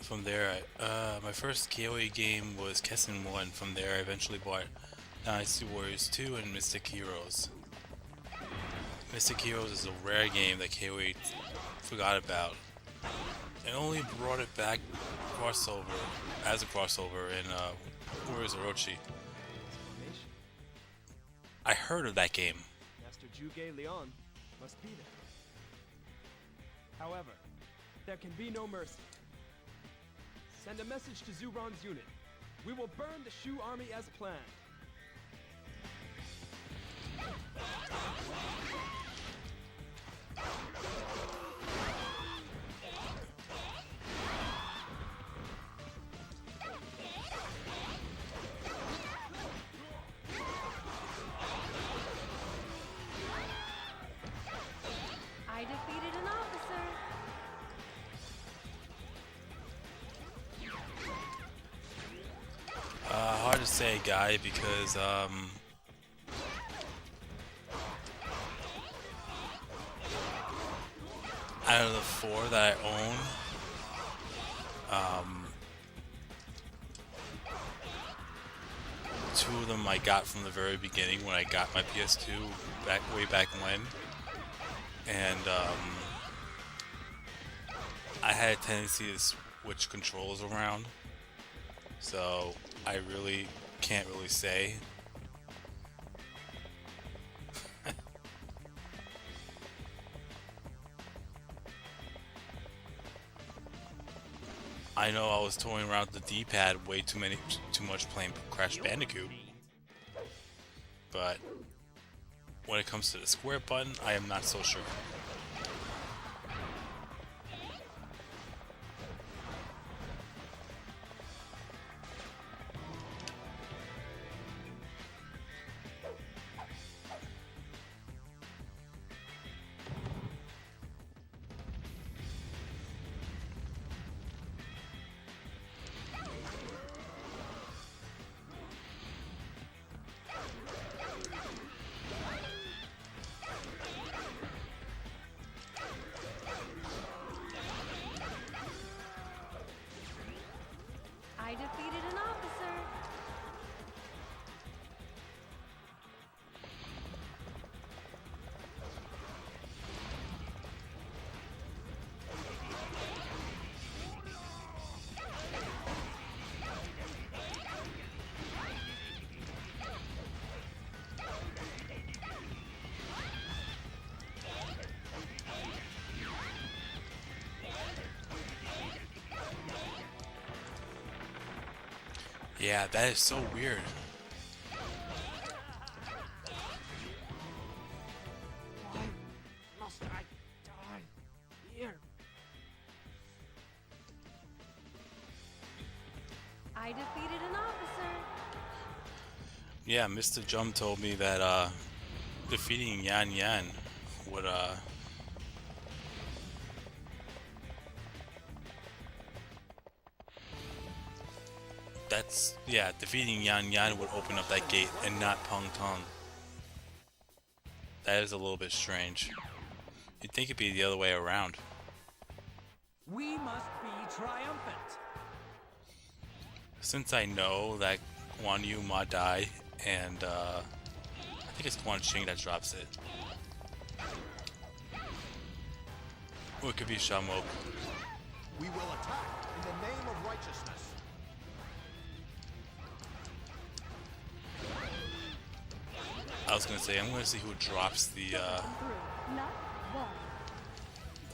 From there, my first KOA game was Kessen 1. From there, I eventually bought Dynasty Warriors 2 and Mystic Heroes. Mystic Heroes is a rare game that KOA forgot about. They only brought it back as a crossover in Warriors Orochi. I heard of that game. Master Zhuge Liang must be there. However, there can be no mercy. Send a message to Zuron's unit. We will burn the Shu army as planned. I defeated an officer. Hard to say, guy, because out of the 4 that I own, two of them I got from the very beginning when I got my PS2 way back when, and I had a tendency to switch controls around, so I really can't really say. I know I was toying around with the D-pad way too much playing Crash Bandicoot, but When it comes to the square button, I am not so sure. I defeated an officer. Yeah, that is so weird. Why must I die here? I defeated an officer. Yeah, Mr. Jum told me that defeating Yan Yan would defeating Yan Yan would open up that gate and not Peng Tong. That is a little bit strange. You'd think it'd be the other way around. We must be triumphant. Since I know that Guan Yu, Ma Dai, and I think it's Quan Ching that drops it. Or it could be Shamok. We will attack in the name of righteousness. I was gonna say, I'm gonna see who drops the Through. Not one.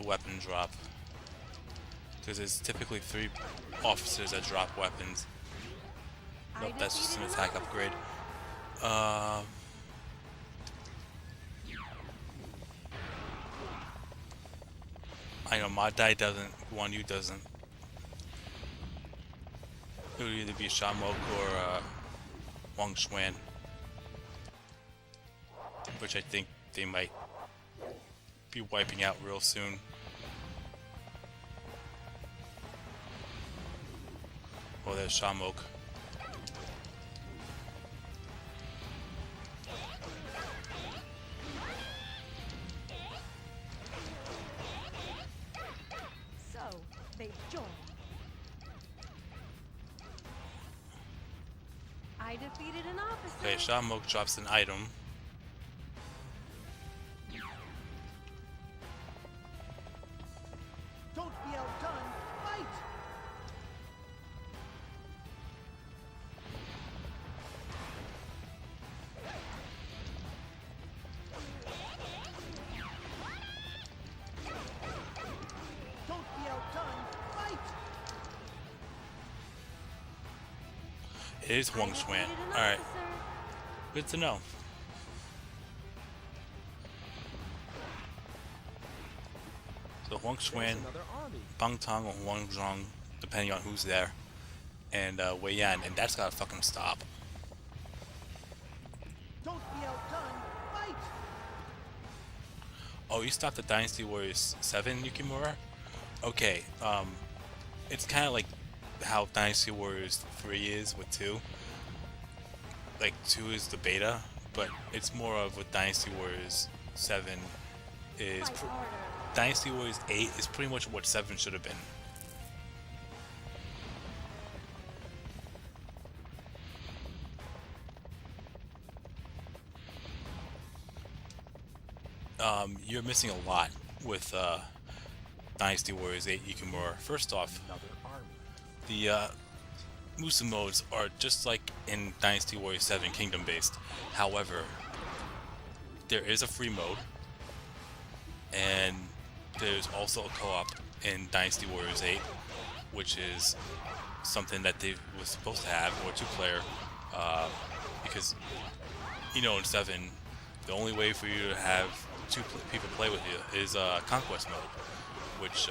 weapon drop. Because it's typically 3 officers that drop weapons. Nope, that's just an attack upgrade. I know Ma Dai doesn't, Guan Yu doesn't. It would either be Shamok or Wang Xuan. Which I think they might be wiping out real soon. Oh, there's Shamok. So, they joined. I defeated an officer. Okay, Shamok drops an item. Don't be outdone. Fight! Don't be outdone. Fight! It is Wang Xuan. Alright, good to know. So Wang Xuan, Another army. Bang Tong, or Wang Zhong, depending on who's there, and Wei Yan, and that's gotta fucking stop. Don't be outdone. Fight! Oh, you stopped the Dynasty Warriors 7, Yukimura? Okay, it's kind of like how Dynasty Warriors 3 is with 2. Like, 2 is the beta, but it's more of what Dynasty Warriors 7 is. Fight harder. Dynasty Warriors 8 is pretty much what 7 should have been. You're missing a lot with Dynasty Warriors 8 Yukimura. First off, the Musa modes are just like in Dynasty Warriors 7 Kingdom based. However, there is a free mode, and there's also a co-op in Dynasty Warriors 8, which is something that they were supposed to have, or 2-player, because, you know, in 7, The only way for you to have people play with you is conquest mode, which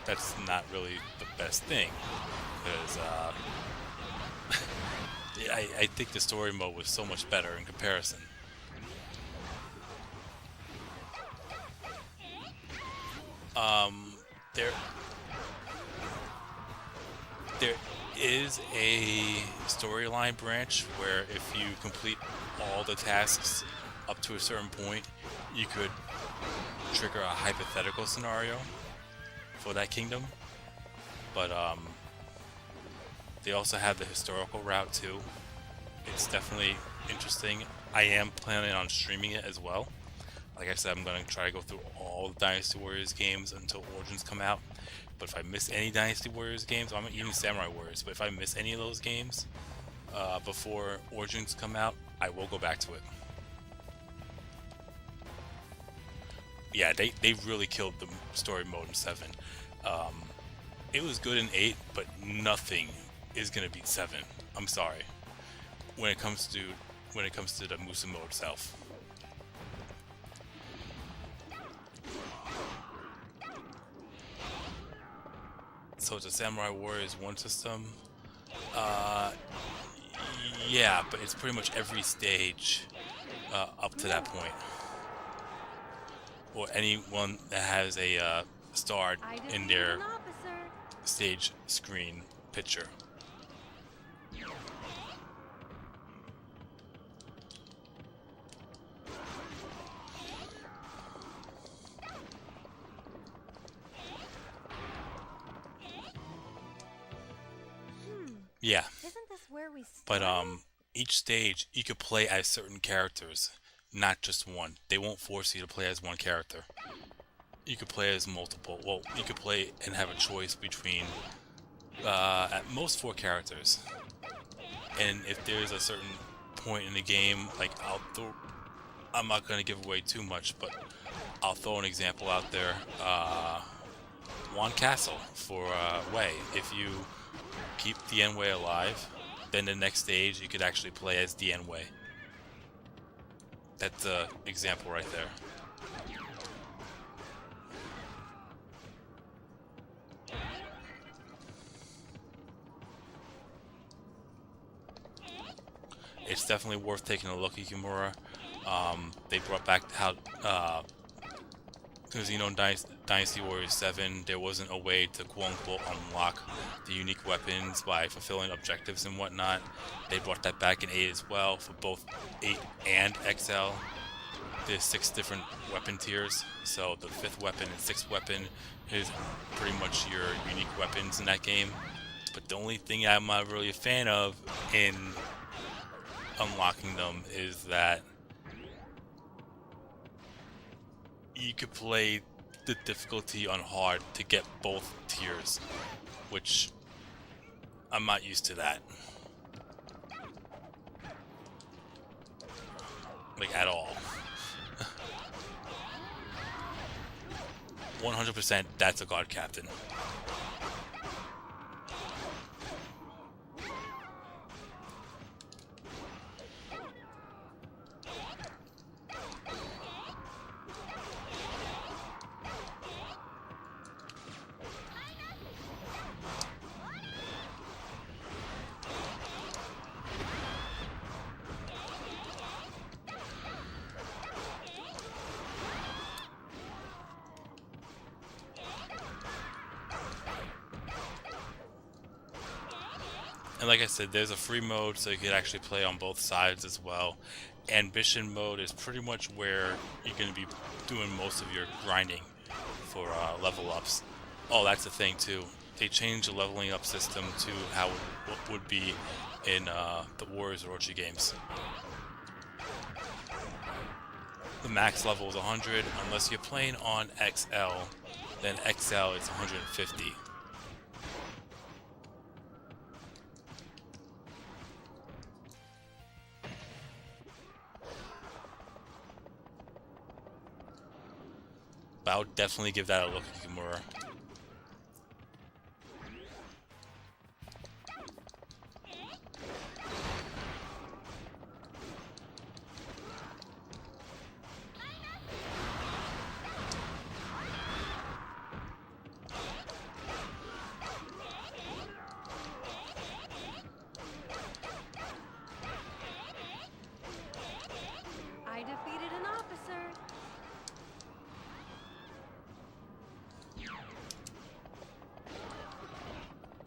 that's not really the best thing, because I think the story mode was so much better in comparison. There is a storyline branch where if you complete all the tasks up to a certain point, you could trigger a hypothetical scenario for that kingdom. But they also have the historical route too. It's definitely interesting. I am planning on streaming it as well. Like I said, I'm going to try to go through all the Dynasty Warriors games until Origins come out. But if I miss any Dynasty Warriors games, I'm even Samurai Warriors, but if I miss any of those games before Origins come out, I will go back to it. Yeah, they really killed the story mode in 7. It was good in 8, but nothing is going to beat 7. I'm sorry. When it comes to the Musa mode itself. So it's a Samurai Warriors 1 system. Yeah, but it's pretty much every stage up to that point. Or anyone that has a star in their stage screen picture. Yeah. Isn't this where we But each stage you could play as certain characters, not just one. They won't force you to play as one character. You could play as multiple. Well, you could play and have a choice between at most 4 characters. And if there's a certain point in the game, like I'm not gonna give away too much, but I'll throw an example out there. One Castle for Wei. If you keep Dian Wei alive, then the next stage you could actually play as Dian Wei. That's an example right there. It's definitely worth taking a look at Yukimura. They brought back how, because you know, in Dynasty Warriors 7, there wasn't a way to quote-unquote unlock the unique weapons by fulfilling objectives and whatnot. They brought that back in 8 as well, for both 8 and XL. There's 6 different weapon tiers, so the 5th weapon and 6th weapon is pretty much your unique weapons in that game. But the only thing I'm not really a fan of in unlocking them is that you could play the difficulty on hard to get both tiers, which I'm not used to that. Like, at all. 100% that's a God Captain. And like I said, there's a free mode, so you can actually play on both sides as well. Ambition mode is pretty much where you're going to be doing most of your grinding for level ups. Oh, that's the thing too. They changed the leveling up system to how it would be in the Warriors Orochi games. The max level is 100. Unless you're playing on XL, then XL is 150. But I would definitely give that a look at Yukimura.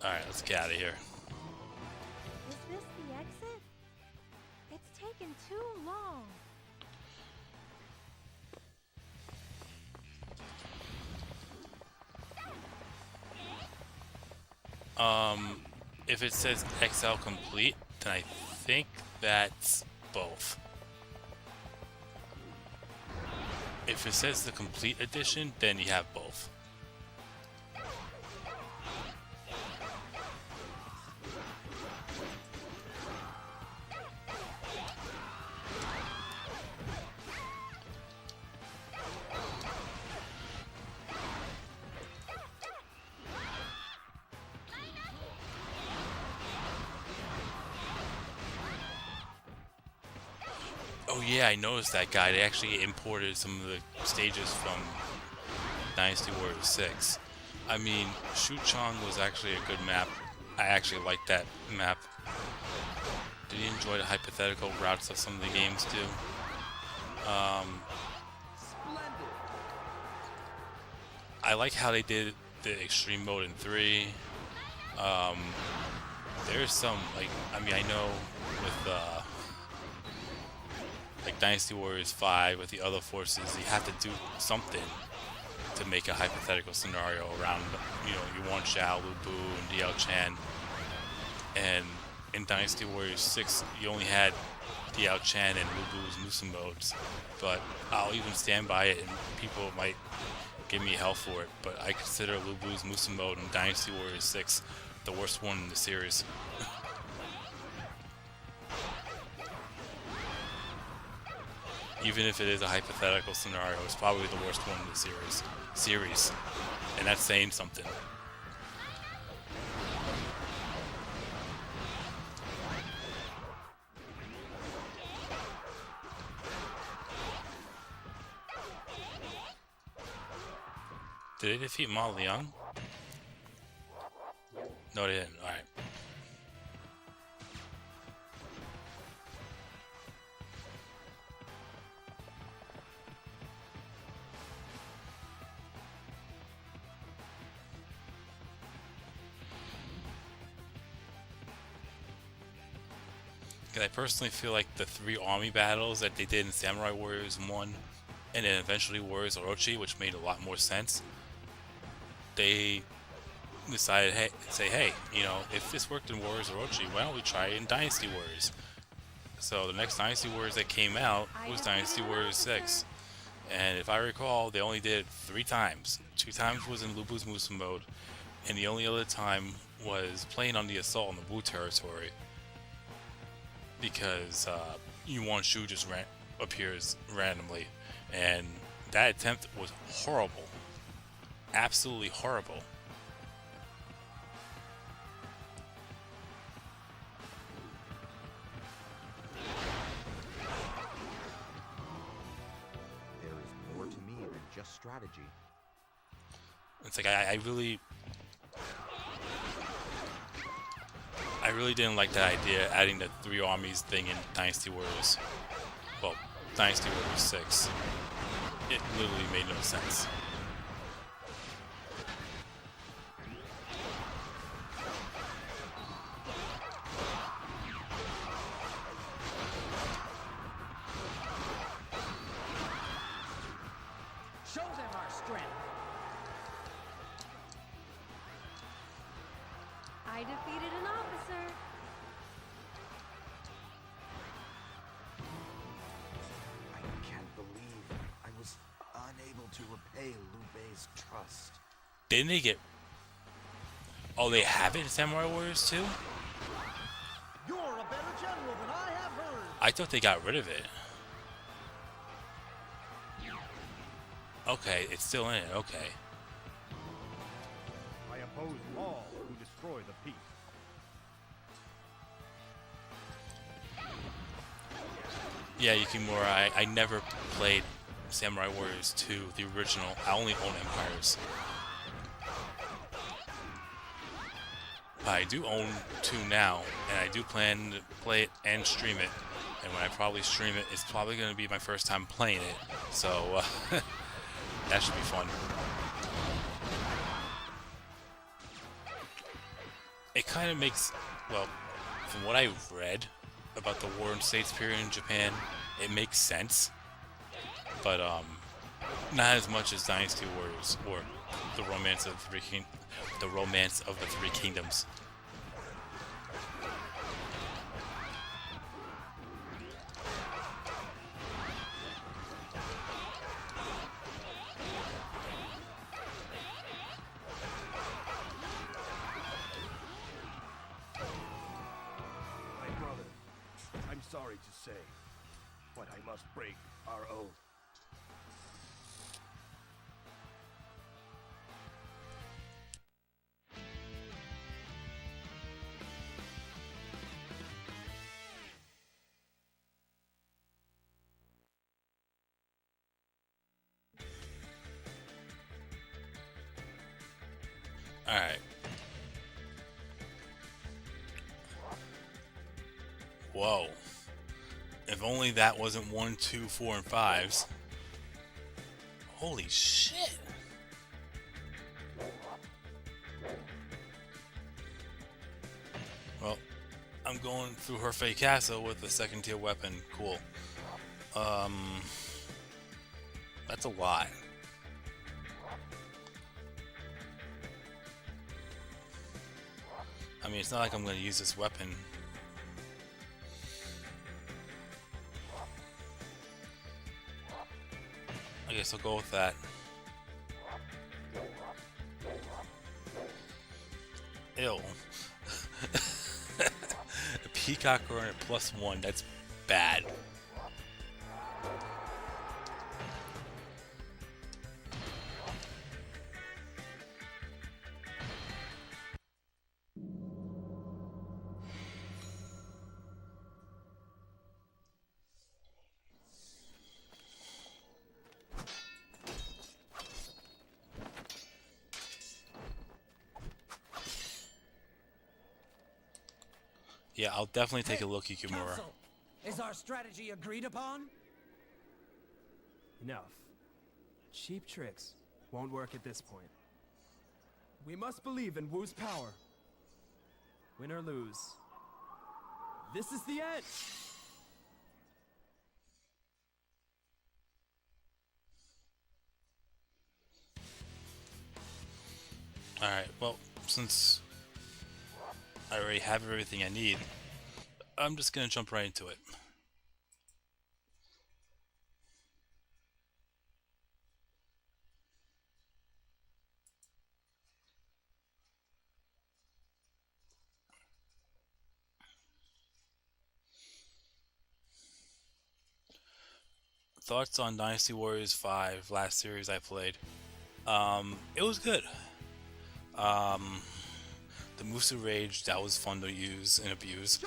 Alright, let's get out of here. Is this the exit? It's taken too long. If it says XL complete, then I think that's both. If it says the complete edition, then you have both. Oh yeah, I noticed that guy. They actually imported some of the stages from Dynasty Warriors 6. I mean, Shuchong was actually a good map. I actually liked that map. Did you enjoy the hypothetical routes that some of the games do? I like how they did the extreme mode in 3. There's some, like, I mean, I know with like Dynasty Warriors 5 with the other forces, you have to do something to make a hypothetical scenario around, you know, Yuan Shao, Lu Bu, and Diao Chan. And in Dynasty Warriors 6, you only had Diao Chan and Lu Bu's Musa modes. But I'll even stand by it, and people might give me hell for it, but I consider Lu Bu's Musa mode in Dynasty Warriors 6 the worst one in the series. Even if it is a hypothetical scenario, it's probably the worst one in the series. And that's saying something. Did they defeat Ma Liang? No, they didn't. Alright. Because I personally feel like the 3 army battles that they did in Samurai Warriors 1 and then eventually Warriors Orochi, which made a lot more sense, they decided, hey, you know, if this worked in Warriors Orochi, why don't we try it in Dynasty Warriors? So the next Dynasty Warriors that came out was Dynasty Warriors 6. And if I recall, they only did it 3 times. 2 times was in Lu Bu's Musa mode, and the only other time was playing on the assault in the Wu territory. Because Yuan Shu just appears randomly, and that attempt was horrible, absolutely horrible. There is more to me than just strategy. It's like I really didn't like that idea, adding the 3 armies thing in Dynasty Warriors. Well, Dynasty Warriors 6. It literally made no sense. Show them our strength. I defeated an officer. I can't believe I was unable to repay Liu Bei's trust. Didn't they get... Oh, they have it in Samurai Warriors 2? You're a better general than I have heard. I thought they got rid of it. Okay, it's still in it, okay. I oppose all who destroy the peace. Yeah, Yukimura, I never played Samurai Warriors 2, the original. I only own Empires. I do own 2 now, and I do plan to play it and stream it. And when I probably stream it, it's probably going to be my first time playing it. So, that should be fun. it kind of makes, well, from what I read about the Warring States period in Japan, it makes sense, but not as much as Dynasty Warriors or the Romance of the Three Kingdoms. My brother, I'm sorry to say, but I must break our oath. Alright. Whoa. If only that wasn't 1, 2, 4, and 5s. Holy shit. Well, I'm going through her fake castle with a second tier weapon. Cool. That's a lot. I mean, it's not like I'm going to use this weapon. I guess I'll go with that. Ew. A peacock or a +1, that's bad. Yeah, I'll definitely take a look, Yukimura. Council, is our strategy agreed upon? Enough. Cheap tricks won't work at this point. We must believe in Wu's power. Win or lose, this is the end! Alright, well, since I already have everything I need, I'm just gonna jump right into it. Thoughts on Dynasty Warriors 5, last series I played. It was good. The Musu Rage, that was fun to use and abuse.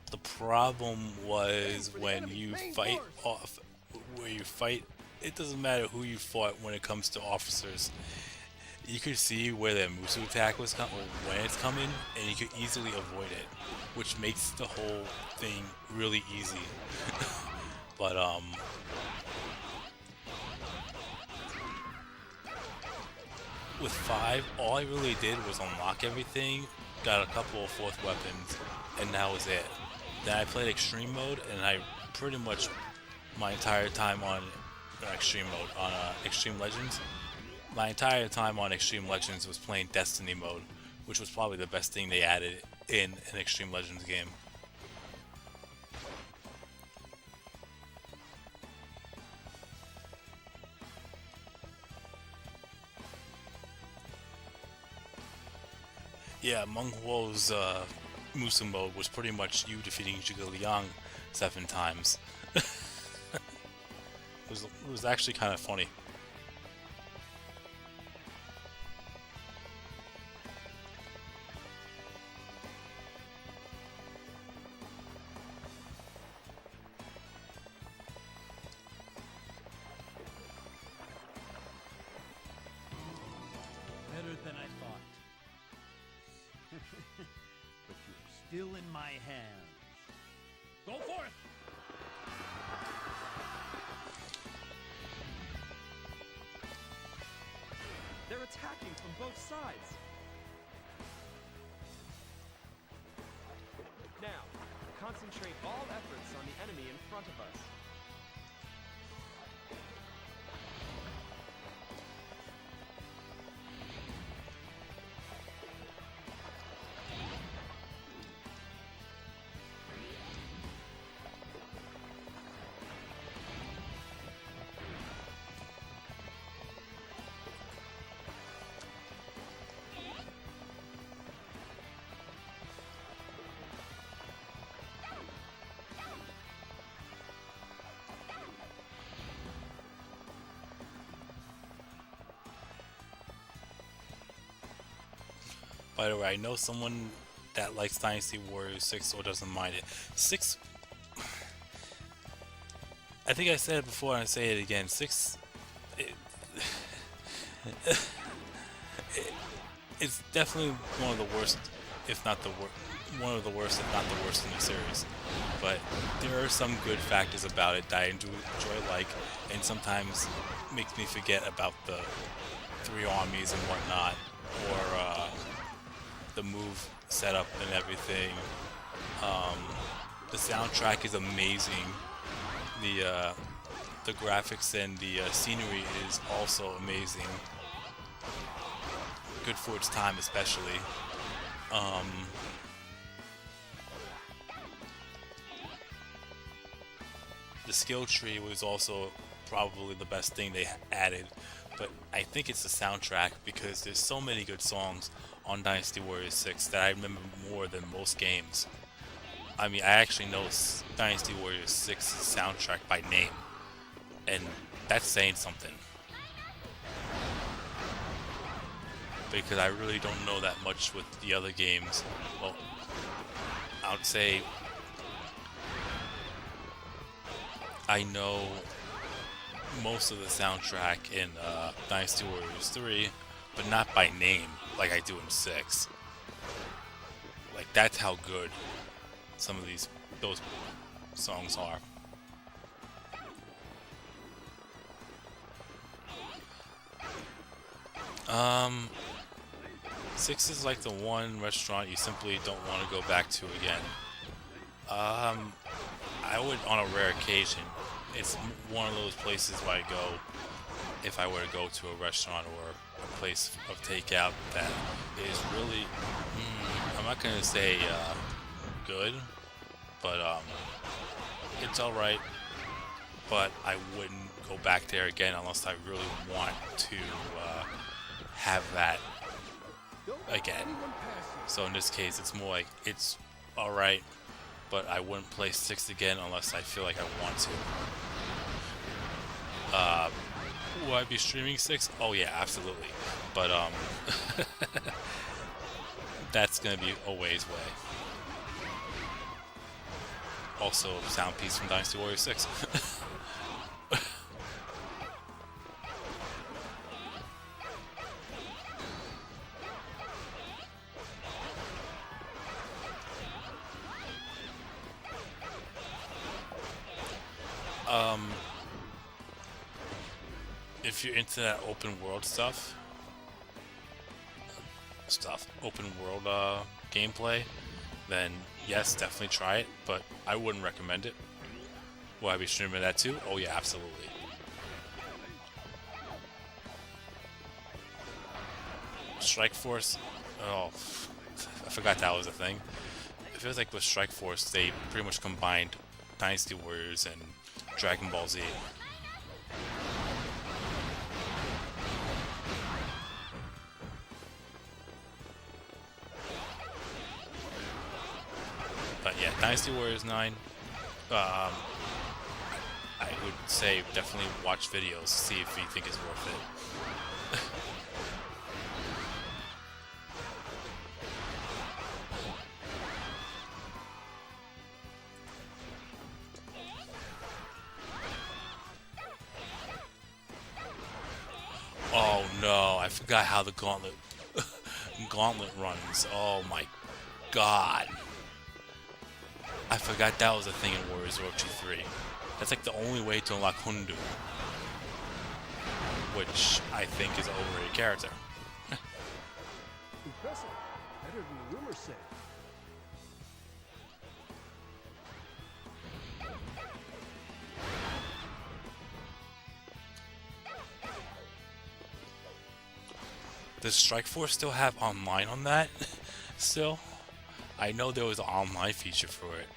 The problem was when you fight off, where you fight, it doesn't matter who you fought when it comes to officers. You could see where the Musu attack was coming, or when it's coming, and you could easily avoid it, which makes the whole thing really easy. But with 5, all I really did was unlock everything, got a couple of 4th weapons, and that was it. Then I played extreme mode, and I pretty much my entire time on extreme mode on Extreme Legends. My entire time on Extreme Legends was playing Destiny mode, which was probably the best thing they added in an Extreme Legends game. Yeah, Meng Huo's Musu mode was pretty much you defeating Zhuge Liang 7 times. It was actually kind of funny. Better than I thought. But you're still in my hands. Go forth! Their attacking from both sides. Now, concentrate all efforts on the enemy in front of us. By the way, I know someone that likes Dynasty Warriors 6 or doesn't mind it. 6, I think I said it before and I say it again. 6, it's definitely one of the worst, if not the worst, one of the worst, if not the worst in the series. But there are some good factors about it that I do enjoy, and sometimes makes me forget about the 3 armies and whatnot, or the move setup and everything. The soundtrack is amazing. The graphics and the scenery is also amazing. Good for its time, especially. The skill tree was also probably the best thing they added, but I think it's the soundtrack, because there's so many good songs on Dynasty Warriors 6 that I remember more than most games. I mean, I actually know Dynasty Warriors 6's soundtrack by name, and that's saying something. Because I really don't know that much with the other games. Well, I would say I know most of the soundtrack in Dynasty Warriors 3, but not by name like I do in 6. Like, that's how good some of those songs are. Um, 6 is like the one restaurant you simply don't want to go back to again. I would, on a rare occasion, it's one of those places where I go if I were to go to a restaurant or a place of takeout that is really, I'm not going to say good, but it's alright. But I wouldn't go back there again unless I really want to have that again. So in this case, it's more like it's alright, but I wouldn't play 6 again unless I feel like I want to. Will I be streaming 6? Oh yeah, absolutely. But that's gonna be a ways away. Also, sound piece from Dynasty Warriors 6. If you're into that open world open world gameplay, then yes, definitely try it, but I wouldn't recommend it. Will I be streaming that too? Oh yeah, absolutely. Strike Force, oh, I forgot that was a thing. It feels like with Strike Force, they pretty much combined Dynasty Warriors and Dragon Ball Z. But yeah, Dynasty Warriors 9, I would say definitely watch videos, see if you think it's worth it. Oh no, I forgot how the gauntlet runs. Oh my god. I forgot that was a thing in Warriors Orochi 3. That's like the only way to unlock Hundu, which I think is an overrated character. Impressive. Better than the rumors say. Does Strikeforce still have online on that? Still? I know there was an online feature for it.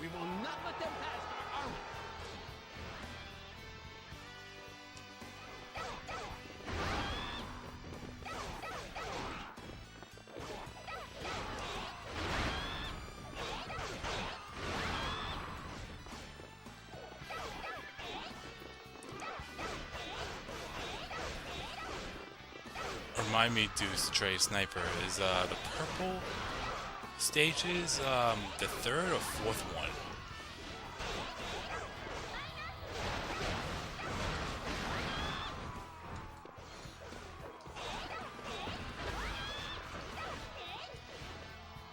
We will not let them pass our army. Remind me, Deuce Trey Sniper, is the purple stages the third or fourth one?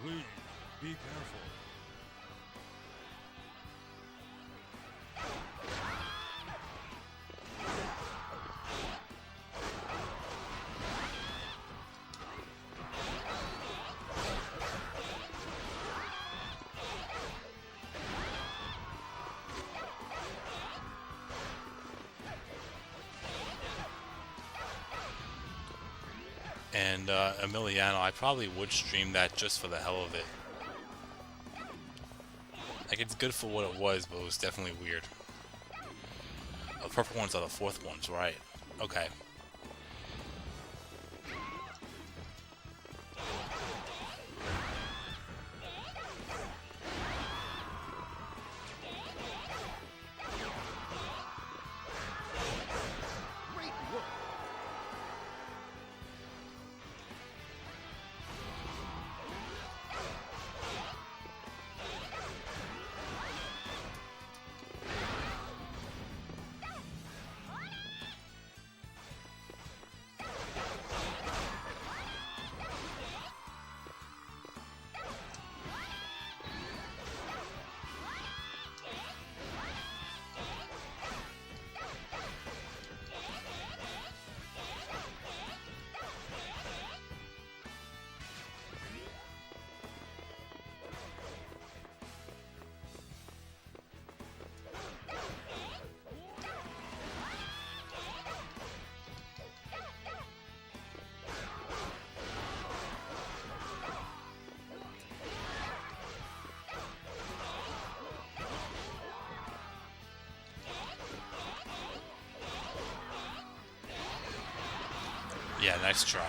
Please, be careful. And Emiliano, I probably would stream that just for the hell of it. Like, it's good for what it was, but it was definitely weird. The purple ones are the fourth ones, right? Okay. Great work. Yeah, nice try.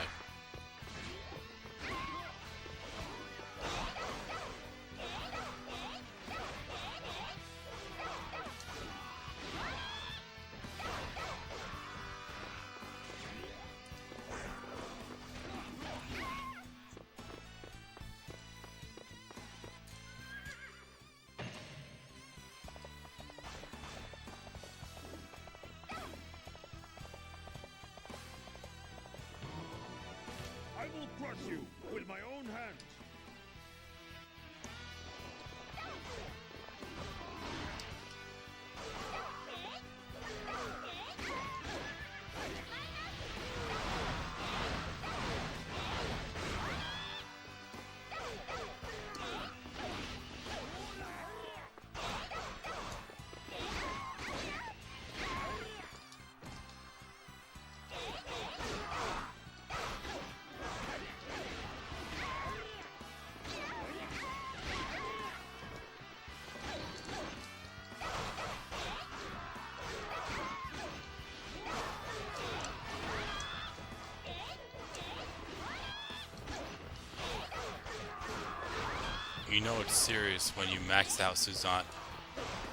You know it's serious when you max out Suzano.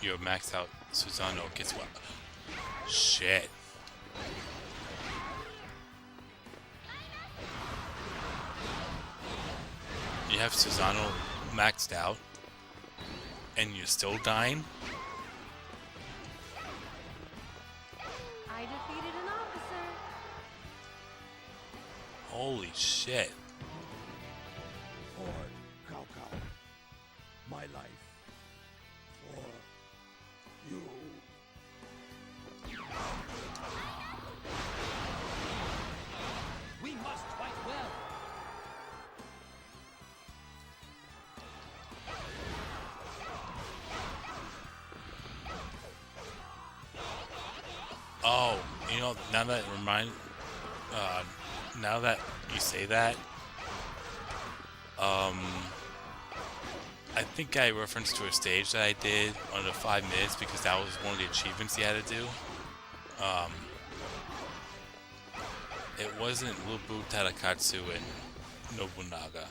Your max out Susano gets what? Shit. You have Susano maxed out, and you're still dying? I defeated an officer. Holy shit. For Cao Cao, my life. For you. We must fight well. Oh, you know, now that you say that, I think I referenced to a stage that I did under 5 minutes because that was one of the achievements you had to do. It wasn't Lubu Tadakatsu and Nobunaga.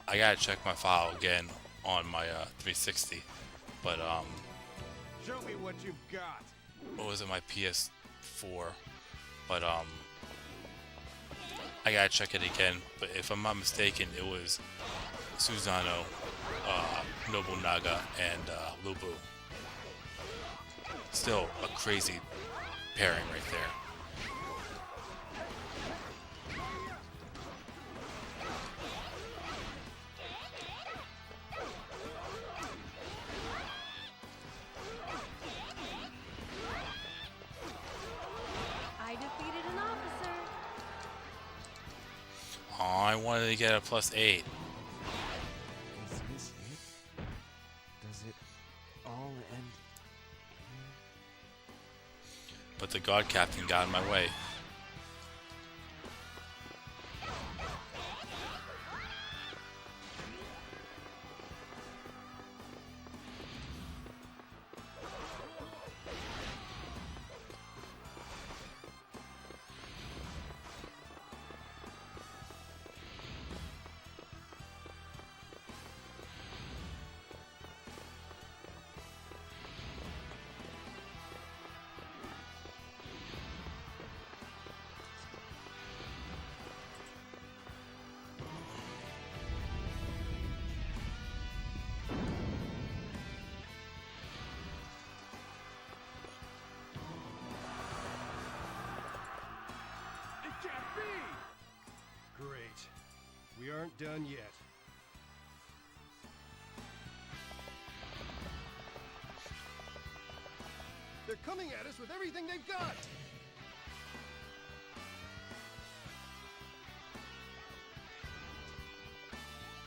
I gotta check my file again on my 360, but Show me what you've got. what was it, my PS4? But I gotta check it again. But if I'm not mistaken, it was Susano, Nobunaga, and Lubu. Still a crazy pairing right there. I defeated an officer. Oh, I wanted to get a +8. Is this it? Does it all end here? But the God Captain got in my way. It can't be! Great. We aren't done yet. They're coming at us with everything they've got!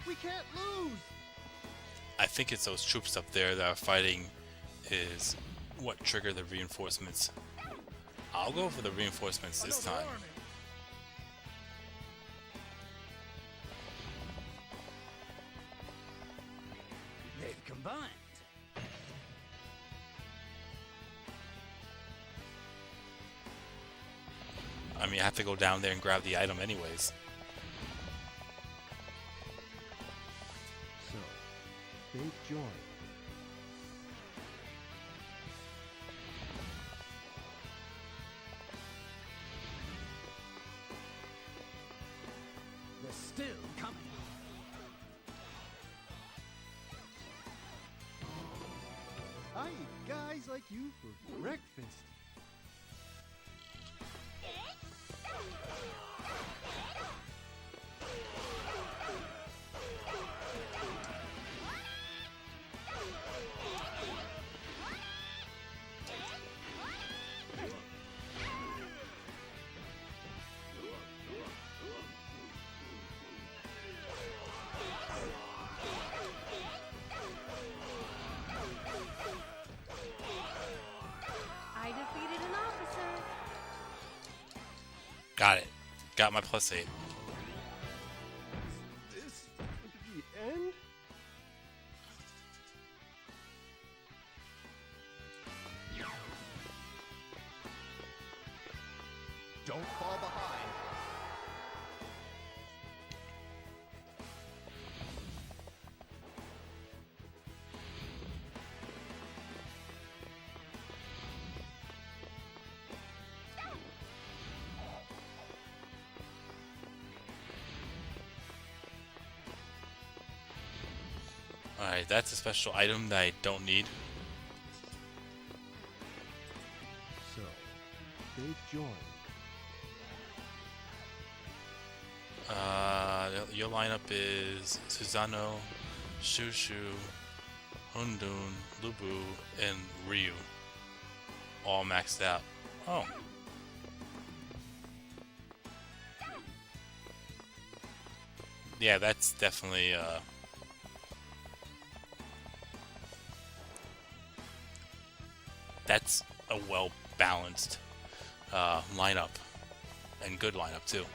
We can't lose! I think it's those troops up there that are fighting is what triggered the reinforcements. I'll go for the reinforcements this Another time. army. They've combined. I mean, I have to go down there and grab the item anyways. So, they've joined. They're still coming. I eat guys like you for breakfast. I defeated an officer. Got it. Got my +8. This the end? Don't fall behind. Alright, that's a special item that I don't need. So, they've joined. Your lineup is Susanoo, Shushu, Hundun, Lubu, and Ryu. All maxed out. Oh. Yeah, that's definitely, that's a well-balanced, lineup. And good lineup, too.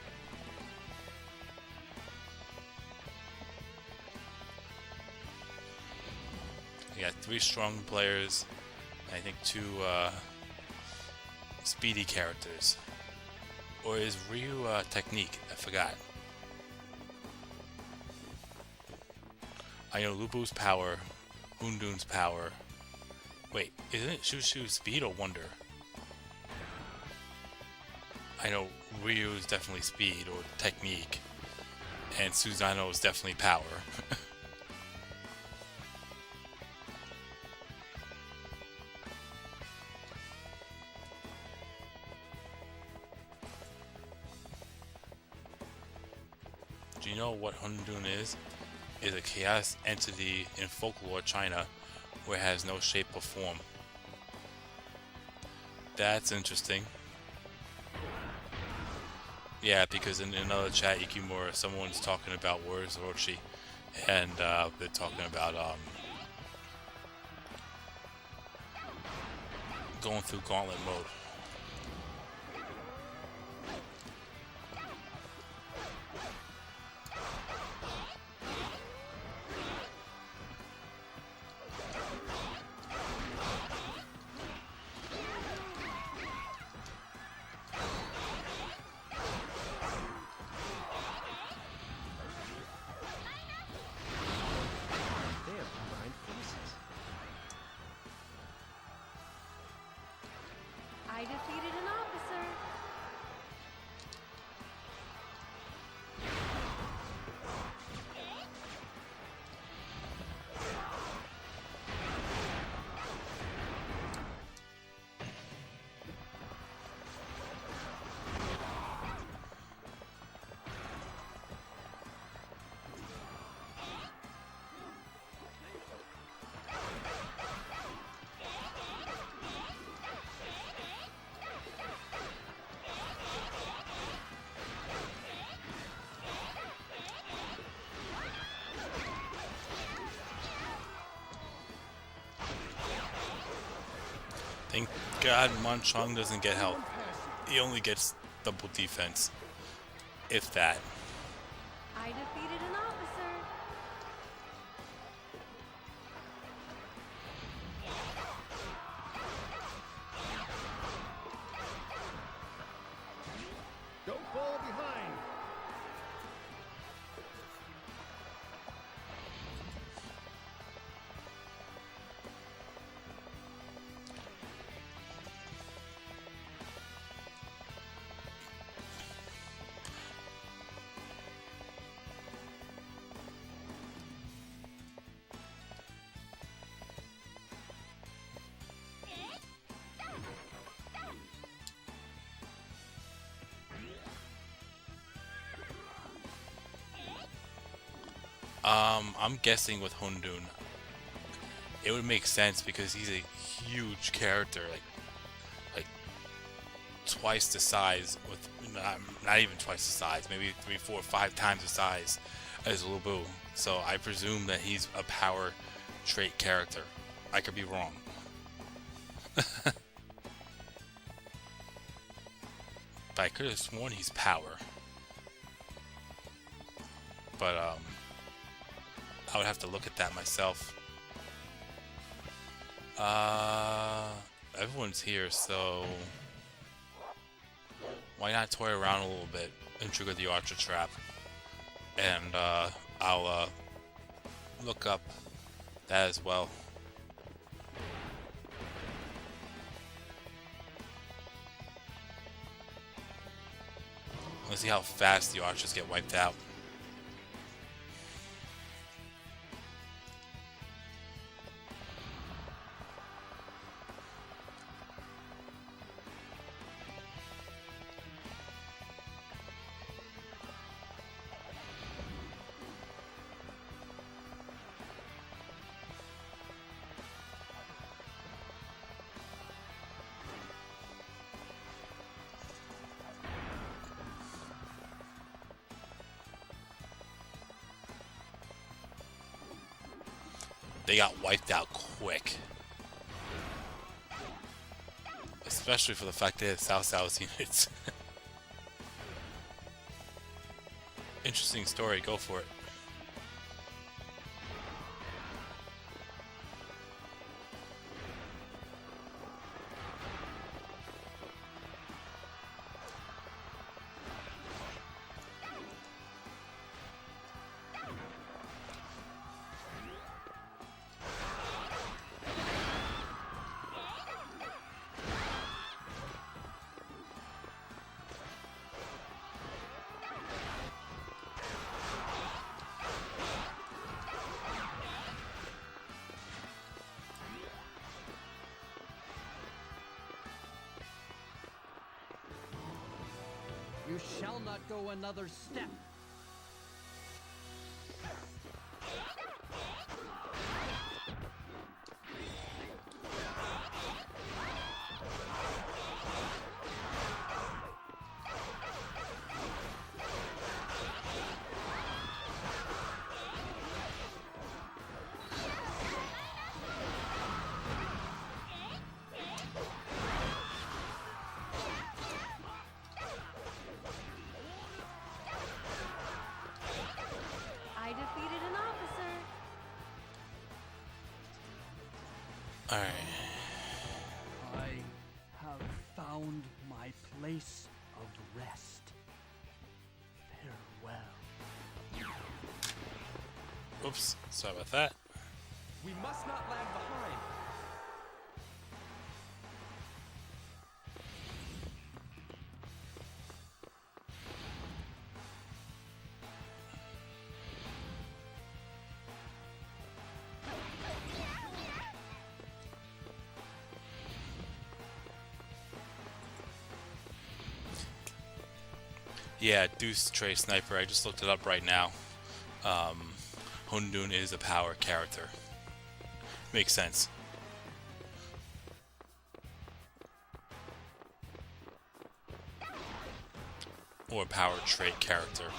You got 3 strong players, and I think 2 speedy characters. Or is Ryu technique? I forgot. I know Lubu's power, Hundun's power. Wait, isn't it Shushu speed or wonder? I know Ryu is definitely speed or technique, and Susanoo is definitely power. Do you know what Hundun is? Is a chaos entity in folklore China where it has no shape or form. That's interesting. Yeah, because in another chat, Yukimura, someone's talking about Warriors Orochi, and they're talking about going through gauntlet mode. They have combined forces. I defeated an officer. Thank God Manchong doesn't get help. He only gets double defense. If that. I defeated an officer. Don't fall behind. I'm guessing with Hundun, it would make sense because he's a huge character, like twice the size, with not even twice the size, maybe 3, 4, 5 times the size as Lubu. So I presume that he's a power trait character. I could be wrong. But I could have sworn he's power. But I would have to look at that myself. Everyone's here, so why not toy around a little bit and trigger the Archer Trap? And I'll look up that as well. Let's see how fast the Archers get wiped out. they got wiped out quick. Especially for the fact they had South South units. Interesting story, go for it. You shall not go another step. I defeated an officer. Alright. I have found my place of rest. Farewell. Oops, sorry about that. We must not lag behind. Yeah, Deuce Trey Sniper, I just looked it up right now. Hundun is a power character. Makes sense. Or a power trait character.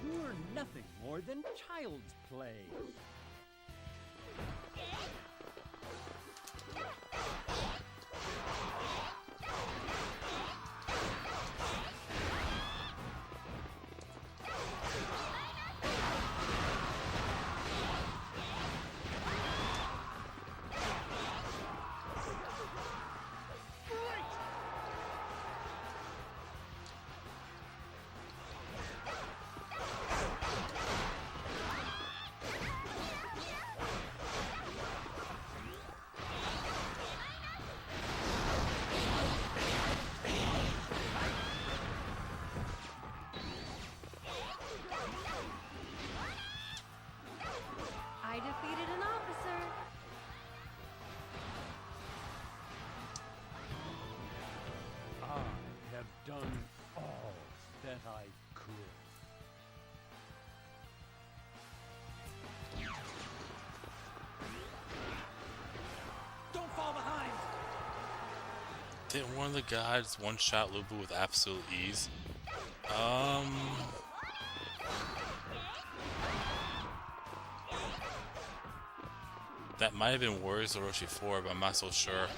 You're nothing more than child's play. I defeated an officer. I have done all that I could. Don't fall behind! Didn't one of the gods one-shot Lubu with absolute ease? That might have been Warriors Orochi 4, but I'm not so sure.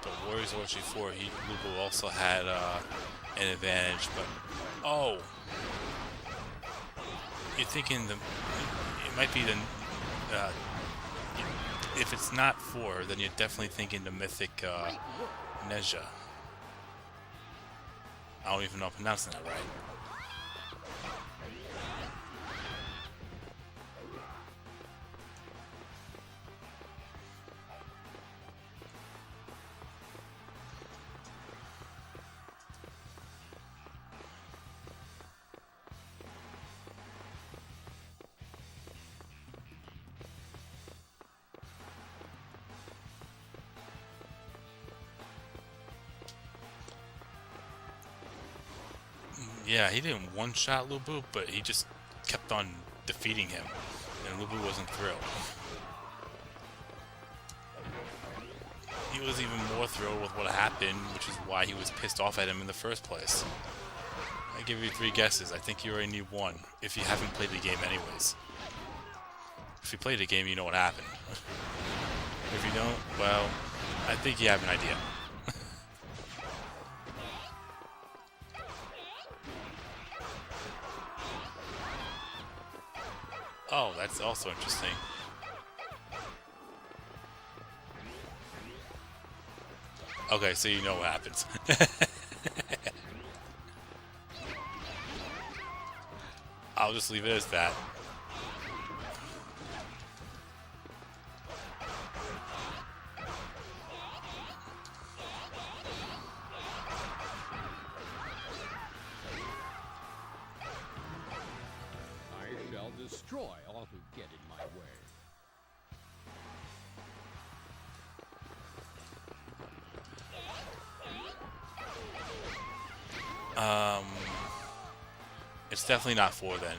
But Warriors Orochi 4, Lubu also had an advantage, but oh, you're thinking it might be the if it's not 4, then you're definitely thinking the mythic Neja. I don't even know if I'm pronouncing that right. Yeah, he didn't one-shot Lubu, but he just kept on defeating him, and Lubu wasn't thrilled. He was even more thrilled with what happened, which is why he was pissed off at him in the first place. I give you 3 guesses. I think you already need 1 if you haven't played the game anyways. If you played the game, you know what happened. If you don't, well, I think you have an idea. Oh, that's also interesting. Okay, so you know what happens. I'll just leave it as that. I shall destroy all who get in my way. It's definitely not 4 then.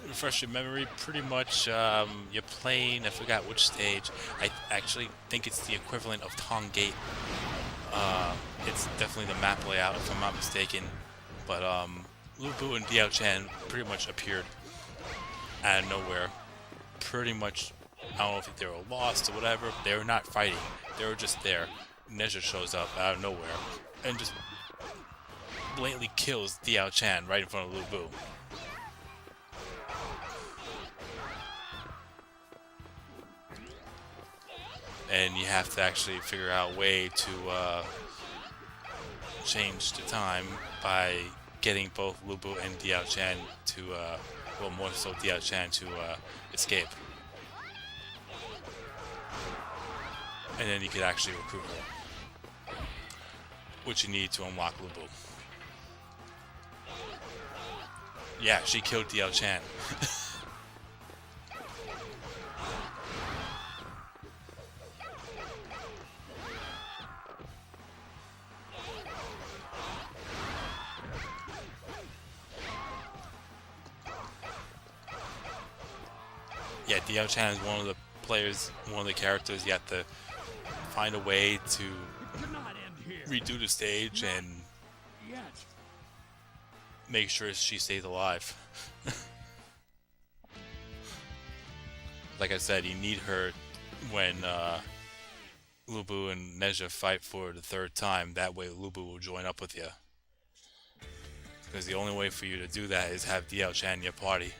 Refresh your memory, pretty much you're playing, I forgot which stage. I actually think it's the equivalent of Tong Gate. It's definitely the map layout if I'm not mistaken. But Lu Bu and Diao Chan pretty much appeared out of nowhere. Pretty much, I don't know if they were lost or whatever, but they were not fighting. They were just there. Nezha shows up out of nowhere and just blatantly kills Diao Chan right in front of Lu Bu. And you have to actually figure out a way to change the time by getting both Lu Bu and Diao Chan to, well, more so Diao Chan to escape. And then you could actually recruit her, which you need to unlock Lu Bu. Yeah, she killed Diao Chan. Yeah, Diao Chan is one of the players, one of the characters. You have to find a way to redo the stage and make sure she stays alive. Like I said, you need her when Lu Bu and Nezha fight for the 3rd time. That way Lu Bu will join up with you. Because the only way for you to do that is have Diao Chan in your party.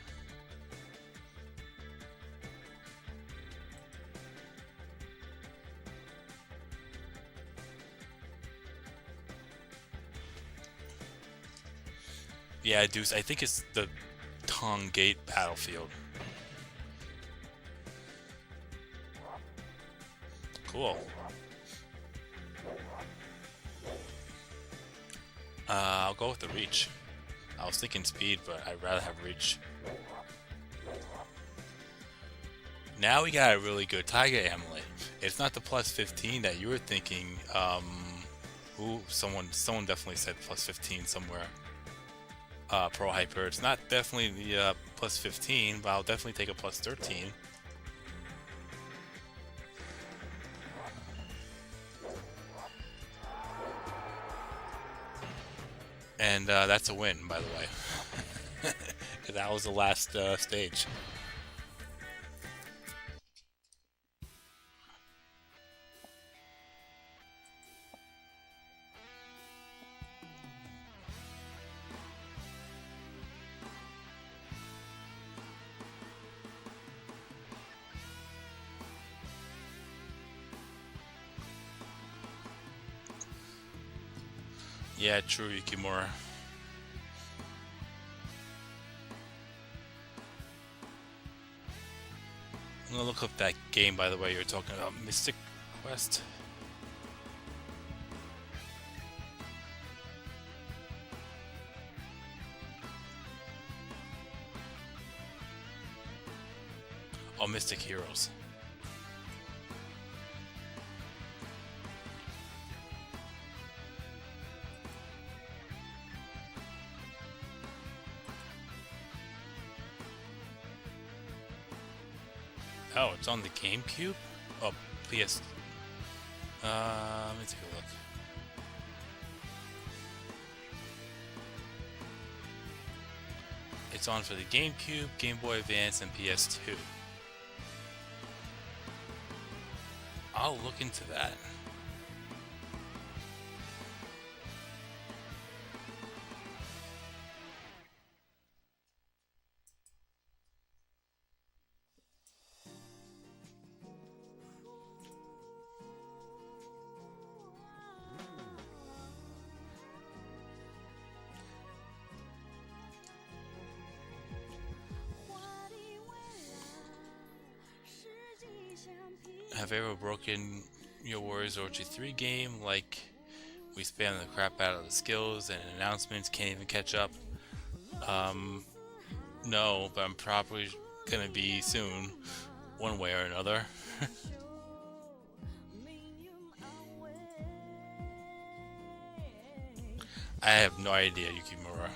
Yeah, Deuce, I think it's the Tong Gate battlefield. Cool. I'll go with the reach. I was thinking speed, but I'd rather have reach. Now we got a really good Tiger Amulet. It's not the plus 15 that you were thinking. Someone definitely said plus 15 somewhere. Pro Hyper. It's not definitely the plus 15, but I'll definitely take a plus 13. And that's a win, by the way. That was the last stage. Yeah, true, Yukimura. I'm gonna look up that game, by the way, you're talking about, Mystic Quest. Oh, Mystic Heroes. Oh, it's on the GameCube? Oh, PS. Let me take a look. It's on for the GameCube, Game Boy Advance, and PS2. I'll look into that. Have you ever broken your Warriors Orchard 3 game? Like, we spam the crap out of the skills and announcements, can't even catch up. No, but I'm probably gonna be soon, one way or another. I have no idea, Yukimura.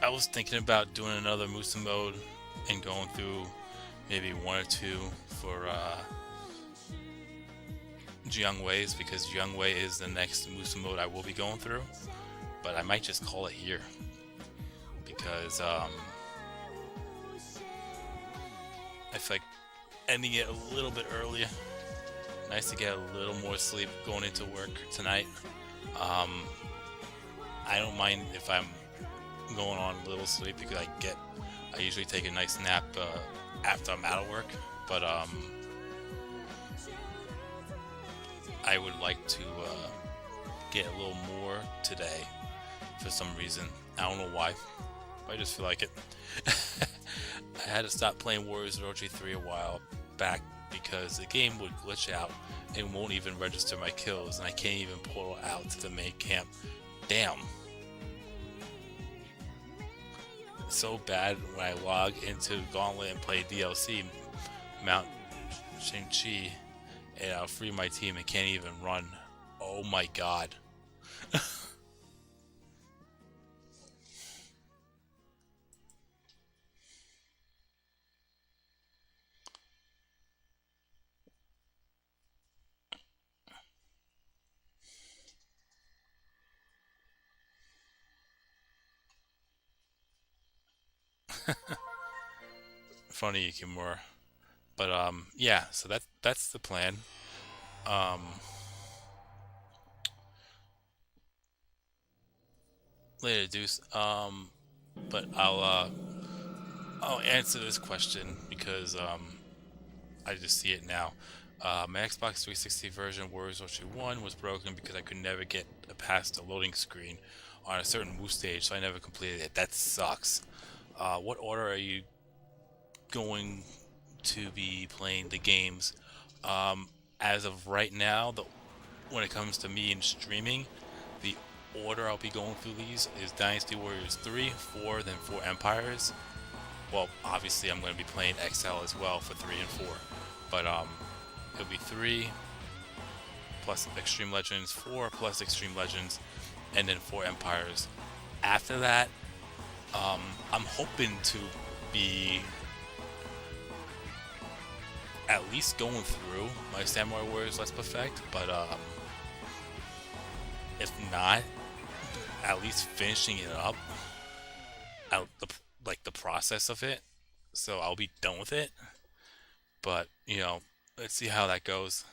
I was thinking about doing another Musa mode and going through maybe one or two for Jiangwei's, because Jiangwei is the next Musa mode I will be going through. But I might just call it here because I feel like ending it a little bit earlier. Nice to get a little more sleep going into work tonight. I don't mind if I'm going on a little sleep because I usually take a nice nap after I'm out of work, but I would like to get a little more today for some reason. I don't know why, but I just feel like it. I had to stop playing Warriors Orochi 3 a while back because the game would glitch out and won't even register my kills, and I can't even portal out to the main camp. Damn. So bad when I log into Gauntlet and play DLC, Mount Shang-Chi, and I'll free my team and can't even run. Oh my god. Funny, Yukimura. But yeah, so that's the plan. Later, Deuce. But I'll answer this question because I just see it now. My Xbox 360 version of Warriors Orochi 1 was broken because I could never get past the loading screen on a certain move stage, so I never completed it. That sucks. What order are you going to be playing the games? As of right now, when it comes to me and streaming, the order I'll be going through these is Dynasty Warriors 3, 4, then 4 Empires. Well, obviously I'm going to be playing XL as well for 3 and 4, but it'll be 3 plus Extreme Legends, 4 plus Extreme Legends, and then 4 Empires. After that, I'm hoping to be at least going through my Samurai Warriors Let's Perfect, but if not, at least finishing it up, the process of it, so I'll be done with it. But let's see how that goes.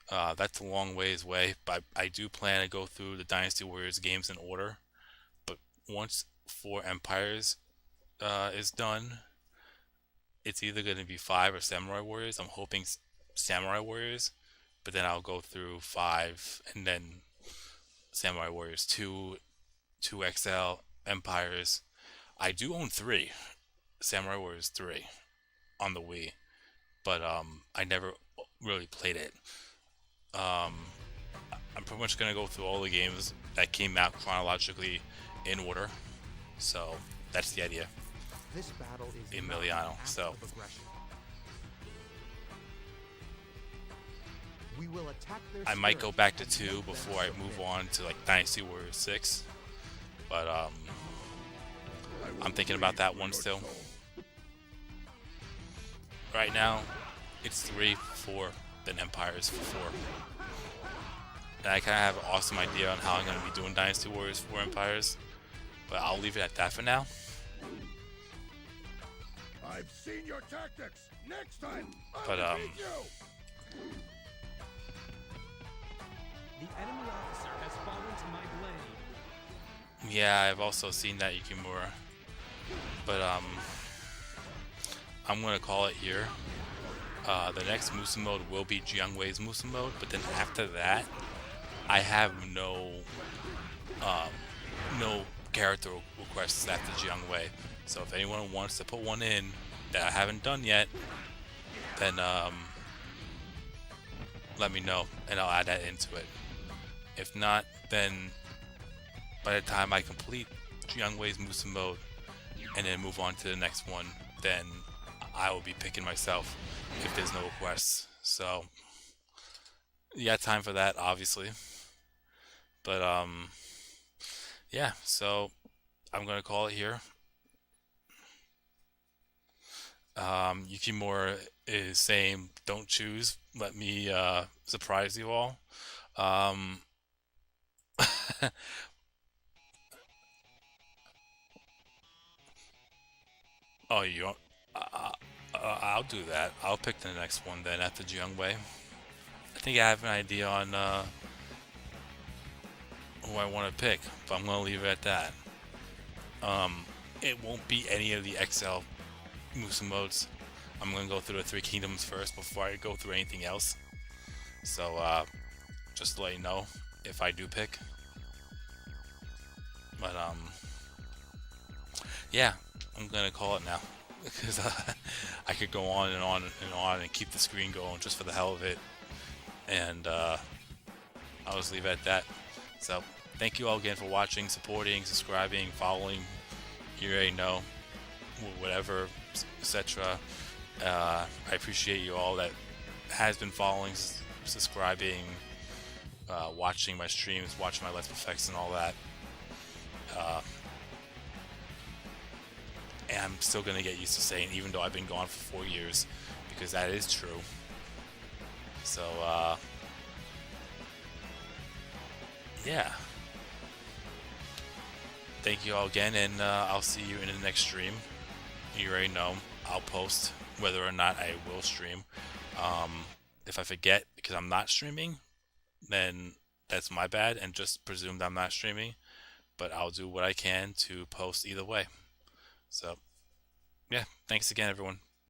That's a long ways away, but I do plan to go through the Dynasty Warriors games in order. But once 4 Empires is done, it's either going to be 5 or Samurai Warriors. I'm hoping Samurai Warriors, but then I'll go through 5 and then Samurai Warriors 2, 2XL, Empires. I do own 3, Samurai Warriors 3 on the Wii, but I never really played it. I'm pretty much going to go through all the games that came out chronologically in order. So that's the idea. This battle is Emiliano. not an act So of aggression. We will attack their I might go spirit back to and 2 make them before I move submit. on to like Dynasty Warriors 6. But I'm thinking about that one still. Right now, it's 3, 4, then Empires for 4. And I kind of have an awesome idea on how I'm going to be doing Dynasty Warriors 4 Empires, but I'll leave it at that for now. I've seen your tactics. Next time, But, I'll defeat you. The enemy officer has fallen to my blade. Yeah, I've also seen that Yukimura. But I'm gonna call it here. The next Musu mode will be Jiangwei's Musu mode, but then after that, I have no character requests after Jiangwei. So if anyone wants to put one in that I haven't done yet, then let me know and I'll add that into it. If not, then by the time I complete Jiangwei's Musu mode and then move on to the next one, then I will be picking myself if there's no requests. So you got time for that, obviously. But yeah, so I'm gonna call it here. Yukimura is saying, "Don't choose. Let me surprise you all." Oh, you want? I'll do that. I'll pick the next one then after Jiangwei. I think I have an idea on who I want to pick, but I'm gonna leave it at that. It won't be any of the XL Musu modes. I'm gonna go through the 3 kingdoms first before I go through anything else. So just to let you know if I do pick. But yeah, I'm gonna call it now because I could go on and on and on and keep the screen going just for the hell of it, and I'll just leave it at that. So thank you all again for watching, supporting, subscribing, following. You already know, whatever, etc. I appreciate you all that has been following, subscribing, watching my streams, watching my Let's Perfects and all that. And I'm still gonna get used to saying, even though I've been gone for 4 years, because that is true. So yeah, thank you all again, and I'll see you in the next stream. You already know I'll post whether or not I will stream. If I forget because I'm not streaming, then that's my bad, and just presume that I'm not streaming. But I'll do what I can to post either way. So, yeah, thanks again, everyone.